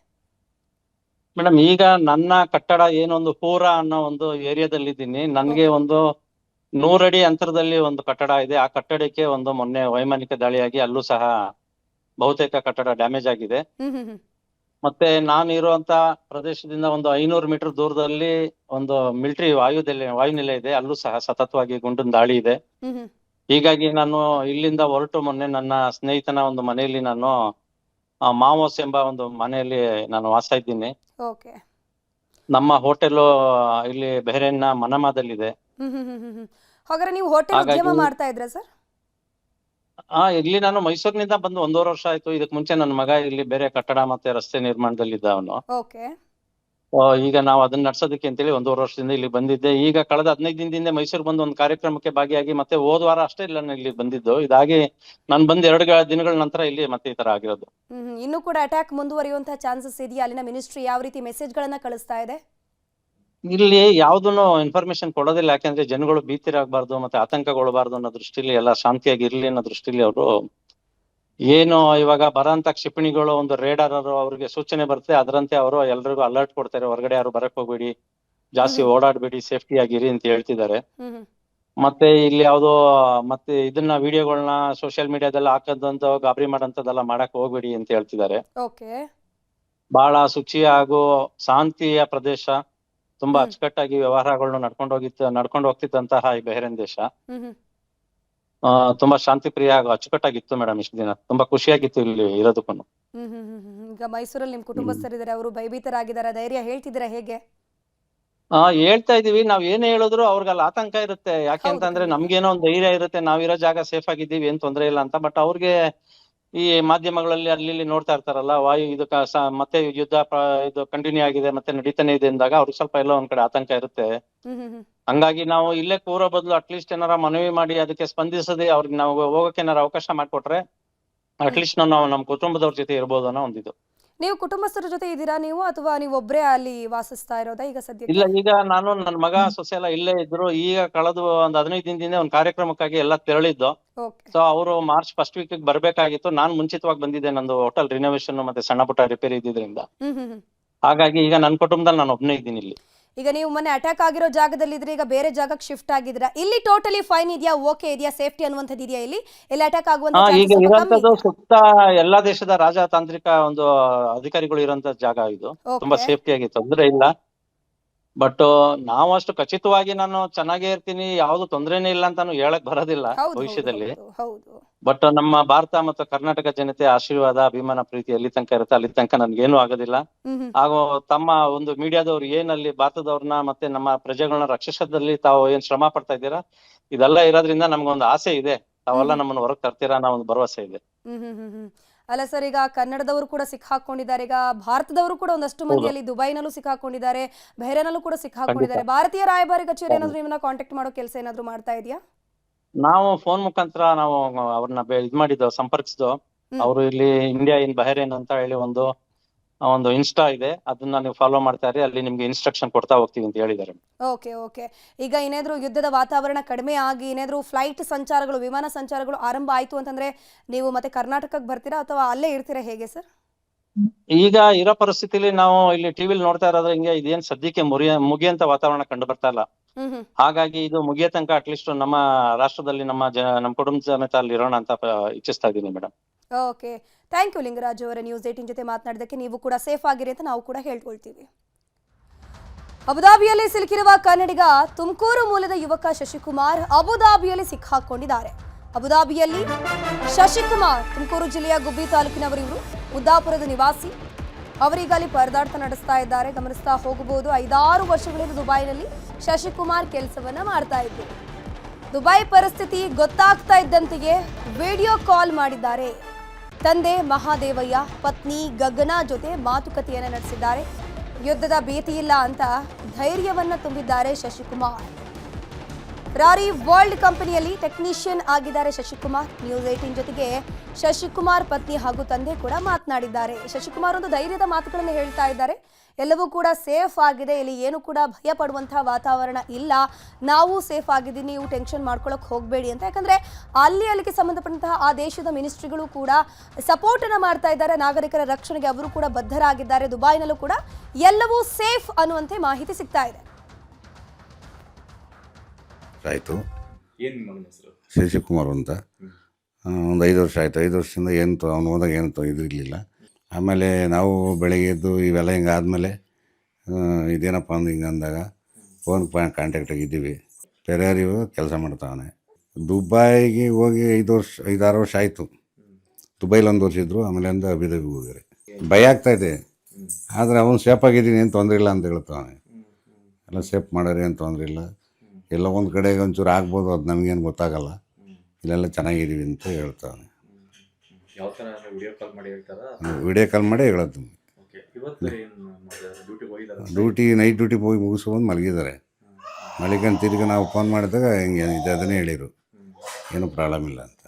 ಮೇಡಮ್, ಈಗ ನನ್ನ ಕಟ್ಟಡ ಏನೊಂದು ಪೂರ ಅನ್ನೋ ಒಂದು ಏರಿಯಾದಲ್ಲಿ ಇದ್ದೀನಿ. ನನ್ಗೆ ಒಂದು 100 ಅಡಿ ಅಂತರದಲ್ಲಿ ಒಂದು ಕಟ್ಟಡ ಇದೆ. ಆ ಕಟ್ಟಡಕ್ಕೆ ಒಂದು ಮೊನ್ನೆ ವೈಮಾನಿಕ ದಾಳಿಯಾಗಿ ಅಲ್ಲೂ ಸಹ ಬಹುತೇಕ ಕಟ್ಟಡ ಡ್ಯಾಮೇಜ್ ಆಗಿದೆ. ಮತ್ತೆ ನಾನು ಇರುವಂತ ಪ್ರದೇಶದಿಂದ ಒಂದು 500 ಮೀಟರ್ ದೂರದಲ್ಲಿ ಒಂದು ಮಿಲಿಟರಿ ವಾಯುನೆಲೆ ಇದೆ. ಅಲ್ಲೂ ಸಹ ಸತತವಾಗಿ ಗುಂಡಿನ ದಾಳಿ ಇದೆ. ಹೀಗಾಗಿ ನಾನು ಇಲ್ಲಿಂದ ಹೊರಟು ಮೊನ್ನೆ ನನ್ನ ಸ್ನೇಹಿತನ ಒಂದು ಮನೆಯಲ್ಲಿ ನಾನು ಮಾವೋಸ್ ಎಂಬ ಒಂದು ಮನೆಯಲ್ಲಿ ನಾನು ವಾಸ ಇದ್ದೀನಿ. ನಮ್ಮ ಹೋಟೆಲ್ ಇಲ್ಲಿ ಬಹ್ರೇನ್ನ ಮನಮಾದಲ್ಲಿದೆ. ಹಾಗಾದ್ರೆ ನೀವು ಹೋಟೆಲ್ ಉದ್ಯಮ ಮಾಡ್ತಾ ಇದ್ರಾ ಸರ್? ಇಲ್ಲಿ ನಾನು ಮೈಸೂರಿನಿಂದ ಬಂದು 1.5 ವರ್ಷ ಆಯ್ತು. ಇದಕ್ ಮುಂಚೆ ನನ್ನ ಮಗ ಇಲ್ಲಿ ಬೇರೆ ಕಟ್ಟಡ ಮತ್ತೆ ರಸ್ತೆ ನಿರ್ಮಾಣದಲ್ಲಿದ್ದ ಅವನು. ಈಗ ನಾವು ಅದನ್ನ ನಡ್ಸೋದಕ್ಕೆ ಅಂತೇಳಿ 1.5 ವರ್ಷದಿಂದ ಇಲ್ಲಿ ಬಂದಿದ್ದೆ. ಈಗ ಕಳೆದ 15 ದಿನದಿಂದ ಮೈಸೂರು ಬಂದು ಒಂದು ಕಾರ್ಯಕ್ರಮಕ್ಕೆ ಭಾಗಿಯಾಗಿ ಮತ್ತೆ ಹೋದ ವಾರ ಅಷ್ಟೇ ಇಲ್ಲ ಇಲ್ಲಿ ಬಂದಿದ್ದು. ಇದಾಗಿ ನಾನು ಬಂದ್ 2 ದಿನಗಳ ನಂತರ ಇಲ್ಲಿ ಮತ್ತೆ ಈ ತರ ಆಗಿರೋದು. ಇನ್ನು ಕೂಡ ಅಟ್ಯಾಕ್ ಮುಂದುವರಿಯುವಂತಹ ಚಾನ್ಸಸ್ ಇದೆಯಾ? ಅಲ್ಲಿನ ಮಿನಿಸ್ಟ್ರಿ ಯಾವ ರೀತಿ ಮೆಸೇಜ್ ಗಳನ್ನ ಕಳಿಸ್ತಾ ಇದೆ? ಇಲ್ಲಿ ಯಾವ್ದನ್ನು ಇನ್ಫಾರ್ಮೇಶನ್ ಕೊಡೋದಿಲ್ಲ. ಯಾಕೆಂದ್ರೆ ಜನಗಳು ಭೀತಿರಾಗಬಾರ್ದು ಮತ್ತೆ ಆತಂಕಗೊಳ್ಳಬಾರ್ದು ಅನ್ನೋ ದೃಷ್ಟಿಲಿ, ಎಲ್ಲ ಶಾಂತಿಯಾಗಿ ಇರ್ಲಿ ಅನ್ನೋ ದೃಷ್ಟಿಲಿ ಅವರು ಏನು ಇವಾಗ ಬರೋಂತ ಕ್ಷಿಪಣಿಗಳು ಒಂದು ರೇಡಾರ್ ಅವ್ರಿಗೆ ಸೂಚನೆ ಬರುತ್ತೆ, ಅದರಂತೆ ಅವರು ಎಲ್ರಿಗೂ ಅಲರ್ಟ್ ಕೊಡ್ತಾರೆ. ಹೊರಗಡೆ ಯಾರು ಬರಕ್ ಹೋಗ್ಬೇಡಿ, ಜಾಸ್ತಿ ಓಡಾಡ್ಬೇಡಿ, ಸೇಫ್ಟಿ ಆಗಿರಿ ಅಂತ ಹೇಳ್ತಿದ್ದಾರೆ. ಮತ್ತೆ ಇಲ್ಲಿ ಯಾವ್ದೋ ಮತ್ತೆ ಇದನ್ನ ವಿಡಿಯೋಗಳನ್ನ ಸೋಷಿಯಲ್ ಮೀಡಿಯಾದಲ್ಲಿ ಹಾಕದಂತ ಗಾಬರಿ ಮಾಡಂತದೆಲ್ಲ ಮಾಡಕ್ ಹೋಗ್ಬೇಡಿ ಅಂತ ಹೇಳ್ತಿದ್ದಾರೆ. ಬಹಳ ಶುಚಿ ಹಾಗೂ ಶಾಂತಿಯ ಪ್ರದೇಶ, ತುಂಬಾ ಅಚ್ಚುಕಟ್ಟಾಗಿ ವ್ಯವಹಾರಗಳನ್ನ ನಡ್ಕೊಂಡು ಹೋಗ್ತಿದ್ದಂತಹ ಈ ಬಹ್ರೇನ್ ದೇಶ ತುಂಬಾ ಶಾಂತಿ ಪ್ರಿಯ ಹಾಗೂ ಅಚ್ಚುಕಟ್ಟಾಗಿತ್ತು ಮೇಡಮ್. ಇಷ್ಟು ದಿನ ತುಂಬಾ ಖುಷಿಯಾಗಿತ್ತು ಇಲ್ಲಿ ಇರೋದಕ್ಕೂ. ಈಗ ಮೈಸೂರಲ್ಲಿ ನಿಮ್ಮ ಕುಟುಂಬಸ್ಥರಿದ್ದಾರೆ, ಅವರು ಭಯಭೀತರಾಗಿದ್ದಾರೆ, ಧೈರ್ಯ ಹೇಳ್ತಿದ್ದೀರಾ ಹೇಗೆ? ಹೇಳ್ತಾ ಇದೀವಿ, ನಾವ್ ಏನ್ ಹೇಳಿದ್ರು ಅವ್ರಿಗಲ್ಲಿ ಆತಂಕ ಇರುತ್ತೆ. ಯಾಕೆಂತಂದ್ರೆ ಖಂಡಿತ. ನಮ್ಗೇನೋ ಒಂದ್ ಧೈರ್ಯ ಇರುತ್ತೆ, ನಾವಿರೋ ಜಾಗ ಸೇಫ್ ಆಗಿದ್ದೀವಿ, ಏನ್ ತೊಂದ್ರೆ ಇಲ್ಲ ಅಂತ. ಬಟ್ ಅವ್ರಿಗೆ ಈ ಮಾಧ್ಯಮಗಳಲ್ಲಿ ಅಲ್ಲಿ ಇಲ್ಲಿ ನೋಡ್ತಾ ಇರ್ತಾರಲ್ಲ, ವಾಯು ಇದು ಮತ್ತೆ ಯುದ್ಧ ಇದು ಕಂಟಿನ್ಯೂ ಆಗಿದೆ ಮತ್ತೆ ನಡೀತಾನೆ ಇದೆ ಅಂದಾಗ ಅವ್ರಿಗೆ ಸ್ವಲ್ಪ ಎಲ್ಲೋ ಒಂದ್ ಕಡೆ ಆತಂಕ ಇರುತ್ತೆ. ಹಂಗಾಗಿ ನಾವು ಇಲ್ಲೇ ಕೂರೋ ಬದಲು ಅಟ್ಲೀಸ್ಟ್ ಏನಾರ ಮನವಿ ಮಾಡಿ ಅದಕ್ಕೆ ಸ್ಪಂದಿಸದೆ ಅವ್ರಿಗೆ ನಾವು ಹೋಗಕ್ಕೆ ಏನಾರ ಅವಕಾಶ ಮಾಡ್ಕೊಟ್ರೆ ಅಟ್ಲೀಸ್ಟ್ ನಾವು ನಮ್ಮ ಕುಟುಂಬದವ್ರ ಜೊತೆ ಇರ್ಬೋದು ಅನ್ನೋ ಒಂದಿದು. ನೀವು ಕುಟುಂಬಸ್ಥರ ಜೊತೆ ಇದ್ದೀರಾ ನೀವು, ಅಥವಾ ನೀವು ಒಬ್ರೇ ಅಲ್ಲಿ ವಾಸಿಸ್ತಾ ಇರೋದಾ ಈಗ ಸದ್ಯಕ್ಕೆ? ಇಲ್ಲ, ಈಗ ನಾನು ನನ್ನ ಮಗ ಸೊಸೆ ಎಲ್ಲ ಇಲ್ಲೇ ಇದ್ರು. ಈಗ ಕಳೆದು ಒಂದ್ 15 ದಿನದಿಂದ ಒಂದ್ ಕಾರ್ಯಕ್ರಮಕ್ಕಾಗಿ ಎಲ್ಲ ತೆರಳಿದ್ದು. ಓಕೆ. ಸೊ ಅವರು ಮಾರ್ಚ್ ಫಸ್ಟ್ ವೀಕ್ ಬರ್ಬೇಕಾಗಿತ್ತು. ನಾನ್ ಮುಂಚಿತವಾಗಿ ಬಂದಿದ್ದೆ, ನಂದು ಹೋಟೆಲ್ ರಿನೋವೇಷನ್ ಮತ್ತೆ ಸಣ್ಣ ಪುಟ್ಟ ರಿಪೇರಿ ಇದ್ದಿದ್ರಿಂದ. ಹಾಗಾಗಿ ಈಗ ನನ್ನ ಕುಟುಂಬದಲ್ಲಿ ನಾನು ಒಬ್ನೇ ಇದ್ದೀನಿ ಇಲ್ಲಿ. ಈಗ ನೀವು ಮೊನ್ನೆ ಅಟ್ಯಾಕ್ ಆಗಿರೋ ಜಾಗದಲ್ಲಿ ಇದ್ರೆ, ಈಗ ಬೇರೆ ಜಾಗಕ್ಕೆ ಶಿಫ್ಟ್ ಆಗಿದ್ದೀರಾ. ಇಲ್ಲಿ ಟೋಟಲಿ ಫೈನ್ ಇದೆಯಾ, ಓಕೆ ಇದೆಯಾ, ಸೇಫ್ಟಿ ಅನ್ನುವಂಥದ್ದು ಇದೆಯಾ? ಇಲ್ಲಿ ಅಟ್ಯಾಕ್ ಆಗುವಂತ ಈಗ ಇರುವಂತದ್ದು ಸುತ್ತ ಎಲ್ಲಾ ದೇಶದ ರಾಜತಾಂತ್ರಿಕ ಒಂದು ಅಧಿಕಾರಿಗಳು ಇರುವಂತ ಜಾಗ ಇದು. ತುಂಬಾ ಸೇಫ್ಟಿ ಆಗಿ ತೊಂದ್ರೆ ಇಲ್ಲ. ಬಟ್ ನಾವು ಅಷ್ಟು ಖಚಿತವಾಗಿ ನಾನು ಚೆನ್ನಾಗೇ ಇರ್ತೀನಿ, ಯಾವ್ದು ತೊಂದ್ರೆನೇ ಇಲ್ಲ ಅಂತಾನು ಹೇಳಕ್ ಬರೋದಿಲ್ಲ ಭವಿಷ್ಯದಲ್ಲಿ. ಬಟ್ ನಮ್ಮ ಭಾರತ ಮತ್ತು ಕರ್ನಾಟಕ ಜನತೆ ಆಶೀರ್ವಾದ, ಅಭಿಮಾನ, ಪ್ರೀತಿ ಎಲ್ಲಿ ತನಕ ಇರುತ್ತೆ ಅಲ್ಲಿ ತನಕ ನನ್ಗೇನು ಆಗೋದಿಲ್ಲ. ಹಾಗೂ ತಮ್ಮ ಒಂದು ಮೀಡಿಯಾದವ್ರು ಏನಲ್ಲಿ ಭಾರತದವ್ರನ್ನ ಮತ್ತೆ ನಮ್ಮ ಪ್ರಜೆಗಳನ್ನ ರಕ್ಷಿಸೋದ್ರಲ್ಲಿ ತಾವು ಏನ್ ಶ್ರಮ ಪಡ್ತಾ ಇದ್ದೀರಾ, ಇದೆಲ್ಲ ಇರೋದ್ರಿಂದ ನಮ್ಗೊಂದು ಆಸೆ ಇದೆ, ತಾವೆಲ್ಲ ನಮ್ಮನ್ನು ಹೊರಗೆ ತರ್ತೀರಾ ಅನ್ನೋ ಒಂದು ಭರವಸೆ ಇದೆ. ಅಲ್ಲ ಸರ್, ಈಗ ಕನ್ನಡದವರು ಕೂಡ ಸಿಕ್ಕಾಕೊಂಡಿದ್ದಾರೆ, ಈಗ ಭಾರತದವರು ಕೂಡ ಒಂದಷ್ಟು ಮಂದಿಯಲ್ಲಿ ದುಬೈನಲ್ಲೂ ಸಿಕ್ಕಾಕೊಂಡಿದ್ದಾರೆ, ಬಹರೇನಲ್ಲೂ ಕೂಡ ಸಿಕ್ಕಾಕೊಂಡಿದ್ದಾರೆ. ಭಾರತೀಯ ರಾಯಭಾರಿ ಕಚೇರಿ ಏನಾದ್ರು ನಿಮ್ಮನ್ನ ಕಾಂಟ್ಯಾಕ್ಟ್ ಮಾಡೋ ಕೆಲಸ ಏನಾದ್ರು ಮಾಡ್ತಾ ಇದೆಯಾ? ನಾವು ಫೋನ್ ಮುಖಾಂತರ ನಾವು ಅವ್ರನ್ನ ಇದ್ ಮಾಡಿದ್ದು, ಸಂಪರ್ಕಿಸಿದ್ದು. ಅವರು ಇಲ್ಲಿ ಇಂಡಿಯಾ ಇನ್ ಬಹರೇನ್ ಅಂತ ಹೇಳಿ ಒಂದು ಇನ್ಸ್ಟಾ ಇದೆ, ಅದನ್ನ ನೀವು ಫಾಲೋ ಮಾಡ್ತಾ ಇರಿ, ಅಲ್ಲಿ ನಿಮ್ಗೆ ಇನ್ಸ್ಟ್ರಕ್ಷನ್ ಕೊಡ್ತಾ ಹೋಗ್ತೀವಿ ಅಂತ ಹೇಳಿದ್ದಾರೆ. Okay okay. ಈಗ ಏನಾದ್ರು ಯುದ್ಧದ ವಾತಾವರಣ ಕಡಿಮೆ ಆಗಿ ಏನಾದ್ರು ಫ್ಲೈಟ್ ಸಂಚಾರಗಳು, ವಿಮಾನ ಸಂಚಾರಗಳು ಆರಂಭ ಆಯ್ತು ಅಂತಂದ್ರೆ ನೀವು ಮತ್ತೆ ಕರ್ನಾಟಕಕ್ಕೆ ಬರ್ತೀರಾ ಅಥವಾ ಅಲ್ಲೇ ಇರ್ತೀರಾ, ಹೇಗೆ ಸರ್? ಈಗ ಇರೋ ಪರಿಸ್ಥಿತಿಲಿ ನಾವು ಇಲ್ಲಿ ಟಿವಿಲಿ ನೋಡ್ತಾ ಇರೋದ್ರೆ ಹಿಂಗೆ ಇದೇನ್ ಸದ್ಯಕ್ಕೆ ಮುಗಿಯಂತ ವಾತಾವರಣ ಕಂಡು ಬರ್ತಾ ಇಲ್ಲ. ಹಾಗಾಗಿ ಇದು ಮುಗಿಯ ತನಕ ಅಟ್ಲೀಸ್ಟ್ ನಮ್ಮ ರಾಷ್ಟ್ರದಲ್ಲಿ ನಮ್ಮ ಕುಟುಂಬ ಸಮೇತ ಅಲ್ಲಿ ಇರೋಣ ಅಂತ ಇಚ್ಛಿಸ್ತಾ ಇದ್ದೀನಿ madam. Okay, thank you Lingaraj ಅವರೇ, ನ್ಯೂಸ್ 18 ಜೊತೆ ಮಾತನಾಡಿದಕ್ಕೆ. ನೀವು ಕೂಡ ಸೇಫ್ ಆಗಿರಿ ಅಂತ ನಾವು ಕೂಡ ಹೇಳ್ಕೊಳ್ತೀವಿ. ಅಬುದಾಬಿಯಲ್ಲಿ ಸಿಲುಕಿರುವ ಕನ್ನಡಿಗ ತುಮಕೂರು ಮೂಲದ ಯುವಕ ಶಶಿಕುಮಾರ್ ಅಬುದಾಬಿಯಲ್ಲಿ ಸಿಕ್ಕಾಕೊಂಡಿದ್ದಾರೆ. ಅಬುದಾಬಿಯಲ್ಲಿ ಶಶಿಕುಮಾರ್ ತುಮಕೂರು ಜಿಲ್ಲೆಯ ಗುಬ್ಬಿ ತಾಲೂಕಿನವರು, ಇವರು ಉದ್ದಾಪುರದ ನಿವಾಸಿ. ಅವರೀಗ ಅಲ್ಲಿ ಪರದಾಟ ನಡೆಸ್ತಾ ಇದ್ದಾರೆ, ಗಮನಿಸ್ತಾ ಹೋಗಬಹುದು. 5-6 ವರ್ಷಗಳಿಂದ ದುಬೈನಲ್ಲಿ ಶಶಿಕುಮಾರ್ ಕೆಲಸವನ್ನ ಮಾಡ್ತಾ ಇದ್ರು. ದುಬೈ ಪರಿಸ್ಥಿತಿ ಗೊತ್ತಾಗ್ತಾ ಇದ್ದಂತೆಯೇ ವಿಡಿಯೋ ಕಾಲ್ ಮಾಡಿದ್ದಾರೆ. ತಂದೆ ಮಹಾದೇವಯ್ಯ, ಪತ್ನಿ ಗಗನ ಜೊತೆ ಮಾತುಕತೆಯನ್ನ ನಡೆಸಿದ್ದಾರೆ. ಯುದ್ಧದ ಭೀತಿ ಇಲ್ಲ ಅಂತ ಧೈರ್ಯವನ್ನ ತುಂಬಿದ್ದಾರೆ ಶಶಿಕುಮಾರ್. ರಾರಿ ವರ್ಲ್ಡ್ ಕಂಪನಿಯಲ್ಲಿ ಟೆಕ್ನಿಷಿಯನ್ ಆಗಿದ್ದಾರೆ ಶಶಿಕುಮಾರ್. ನ್ಯೂಸ್ 18 ಜೊತೆಗೆ ಶಶಿಕುಮಾರ್ ಪತ್ನಿ ಹಾಗೂ ತಂದೆ ಕೂಡ ಮಾತನಾಡಿದ್ದಾರೆ. ಶಶಿಕುಮಾರ್ ಒಂದು ಧೈರ್ಯದ ಮಾತುಗಳನ್ನು ಹೇಳ್ತಾ ಇದ್ದಾರೆ. ಎಲ್ಲವೂ ಕೂಡ ಸೇಫ್ ಆಗಿದೆ, ಇಲ್ಲಿ ಏನು ಕೂಡ ಭಯ ಪಡುವಂತಹ ವಾತಾವರಣ ಇಲ್ಲ, ನಾವು ಸೇಫ್ ಆಗಿದ್ದೀವಿ, ನೀವು ಟೆನ್ಷನ್ ಮಾಡ್ಕೊಳ್ಳೋಕೆ ಹೋಗಬೇಡಿ ಅಂತ. ಯಾಕಂದ್ರೆ ಅಲ್ಲಿಗೆ ಸಂಬಂಧಪಟ್ಟಂತಹ ಆ ದೇಶದ ಮಿನಿಸ್ಟ್ರಿಗಳು ಕೂಡ ಸಪೋರ್ಟ್ ಅನ್ನ ಮಾಡ್ತಾ ಇದ್ದಾರೆ, ನಾಗರಿಕರ ರಕ್ಷಣೆಗೆ ಅವರು ಕೂಡ ಬದ್ಧರಾಗಿದ್ದಾರೆ. ದುಬೈನಲ್ಲೂ ಕೂಡ ಎಲ್ಲವೂ ಸೇಫ್ ಅನ್ನುವಂತೆ ಮಾಹಿತಿ ಸಿಗ್ತಾ ಇದೆ. ಆಯಿತು. ಏನು ಮಗನ ಹೆಸರು? ಶಶಿಕುಮಾರ್ ಅಂತ. ಒಂದು 5 ವರ್ಷ ಆಯಿತು. 5 ವರ್ಷದಿಂದ ಏನು ಅವ್ನು ಹೋದಾಗ ಏನು ಇದಿರಲಿಲ್ಲ. ಆಮೇಲೆ ನಾವು ಬೆಳಗ್ಗೆ ಎದ್ದು ಇವೆಲ್ಲ ಹಿಂಗೆ ಆದಮೇಲೆ ಇದೇನಪ್ಪ ಅಂದು ಹಿಂಗೆ ಅಂದಾಗ ಫೋನ್ ಕಾಂಟ್ಯಾಕ್ಟಾಗಿದ್ದೀವಿ. ಫೆರಾರಿಯು ಕೆಲಸ ಮಾಡ್ತಾವನೆ. ದುಬೈಗೆ ಹೋಗಿ 5-6 ವರ್ಷ ಆಯಿತು. ದುಬೈಲಿ 1 ವರ್ಷ ಇದ್ದರು, ಆಮೇಲೆ ಅಂದು ಅಬುದಾಬಿಗೆ ಹೋಗಿರಿ. ಭಯ ಆಗ್ತಾಯಿದೆ, ಆದರೆ ಅವನು ಸೇಫ್ ಆಗಿದ್ದೀನಿ, ಏನು ತೊಂದರೆ ಇಲ್ಲ ಅಂತ ಹೇಳ್ತಾವನೆ. ಎಲ್ಲ ಸೇಫ್ ಮಾಡೋರು, ಏನು ತೊಂದರೆ ಇಲ್ಲ, ಎಲ್ಲ ಒಂದು ಕಡೆಗೆ ಒಂಚೂರು ಆಗ್ಬೋದು, ಅದು ನಮಗೇನು ಗೊತ್ತಾಗಲ್ಲ, ಇಲ್ಲೆಲ್ಲ ಚೆನ್ನಾಗಿದ್ದೀವಿ ಅಂತ ಹೇಳ್ತಾವೆ. ವಿಡಿಯೋ ಕಾಲ್ ಮಾಡಿ ಹೇಳೋದು. ಡ್ಯೂಟಿ ನೈಟ್ ಡ್ಯೂಟಿ ಹೋಗಿ ಮುಗಿಸ್ಕೊಂಡು ಮಲಗಿದ್ದಾರೆ. ಮಲಗಿಕೊಂಡು ತಿರ್ಗಿ ನಾವು ಫೋನ್ ಮಾಡಿದಾಗ ಹಿಂಗೆ ಅದನ್ನೇ ಹೇಳಿರು, ಏನೂ ಪ್ರಾಬ್ಲಮ್ ಇಲ್ಲ ಅಂತ,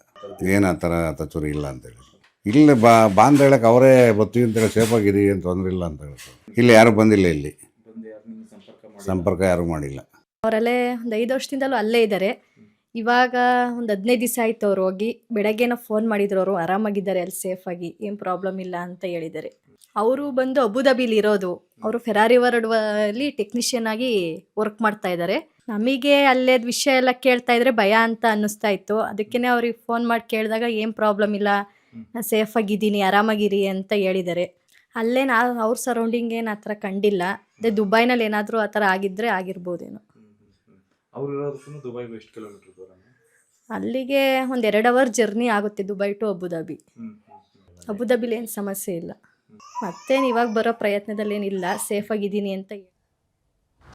ಏನು ಆ ಥರ ತಚೂರು ಇಲ್ಲ ಅಂತ ಹೇಳಿದ್ರು. ಇಲ್ಲಿ ಬಾ ಅಂತ ಹೇಳಕ್ಕೆ ಅವರೇ ಬರ್ತೀವಿ ಅಂತ ಹೇಳಿ, ಸೇಫ್ ಆಗಿರಿ, ಏನು ತೊಂದರೆ ಇಲ್ಲ ಅಂತ ಹೇಳ್ತಾರೆ. ಇಲ್ಲಿ ಯಾರೂ ಬಂದಿಲ್ಲ, ಇಲ್ಲಿ ಸಂಪರ್ಕ ಯಾರೂ ಮಾಡಿಲ್ಲ. ಅವರಲ್ಲೇ ಒಂದು 5 ವರ್ಷದಿಂದಲೂ ಅಲ್ಲೇ ಇದ್ದಾರೆ. ಇವಾಗ ಒಂದು 15 ದಿವಸ ಆಯಿತು ಅವ್ರು ಹೋಗಿ. ಬೆಳಗ್ಗೆನೋ ಫೋನ್ ಮಾಡಿದ್ರು, ಅವರು ಆರಾಮಾಗಿದ್ದಾರೆ, ಅಲ್ಲಿ ಸೇಫಾಗಿ, ಏನು ಪ್ರಾಬ್ಲಮ್ ಇಲ್ಲ ಅಂತ ಹೇಳಿದ್ದಾರೆ. ಅವರು ಬಂದು ಅಬುದಾಬಿಲಿ ಇರೋದು. ಅವರು ಫೆರಾರಿ ವರ್ಲ್ಡಲ್ಲಿ ಟೆಕ್ನಿಷಿಯನ್ ಆಗಿ ವರ್ಕ್ ಮಾಡ್ತಾ ಇದ್ದಾರೆ. ನಮಗೆ ಅಲ್ಲೇದು ವಿಷಯ ಎಲ್ಲ ಕೇಳ್ತಾ ಇದ್ರೆ ಭಯ ಅಂತ ಅನ್ನಿಸ್ತಾ ಇತ್ತು. ಅದಕ್ಕೇ ಅವ್ರಿಗೆ ಫೋನ್ ಮಾಡಿ ಕೇಳಿದಾಗ ಏನು ಪ್ರಾಬ್ಲಮ್ ಇಲ್ಲ, ನಾನು ಸೇಫಾಗಿದ್ದೀನಿ, ಆರಾಮಾಗಿರಿ ಅಂತ ಹೇಳಿದ್ದಾರೆ. ಅಲ್ಲೇ ಅವ್ರ ಸರೌಂಡಿಂಗ್ ಏನು ಆ ಥರ ಕಂಡಿಲ್ಲ. ಅದೇ ದುಬೈನಲ್ಲಿ ಏನಾದರೂ ಆ ಥರ ಆಗಿದ್ದರೆ ಆಗಿರ್ಬೋದೇನೋ. ಅಲ್ಲಿಗೆ ಒಂದು 2 ಅವರ್ ಜರ್ನಿ ಆಗುತ್ತೆ, ದುಬೈ ಟು ಅಬುದಾಬಿ. ಅಬುದಾಬಿಲಿ ಏನು ಸಮಸ್ಯೆ ಇಲ್ಲ. ಮತ್ತೇನು ಇವಾಗ ಬರೋ ಪ್ರಯತ್ನದಲ್ಲಿ ಏನಿಲ್ಲ, ಸೇಫಾಗಿದ್ದೀನಿ ಅಂತ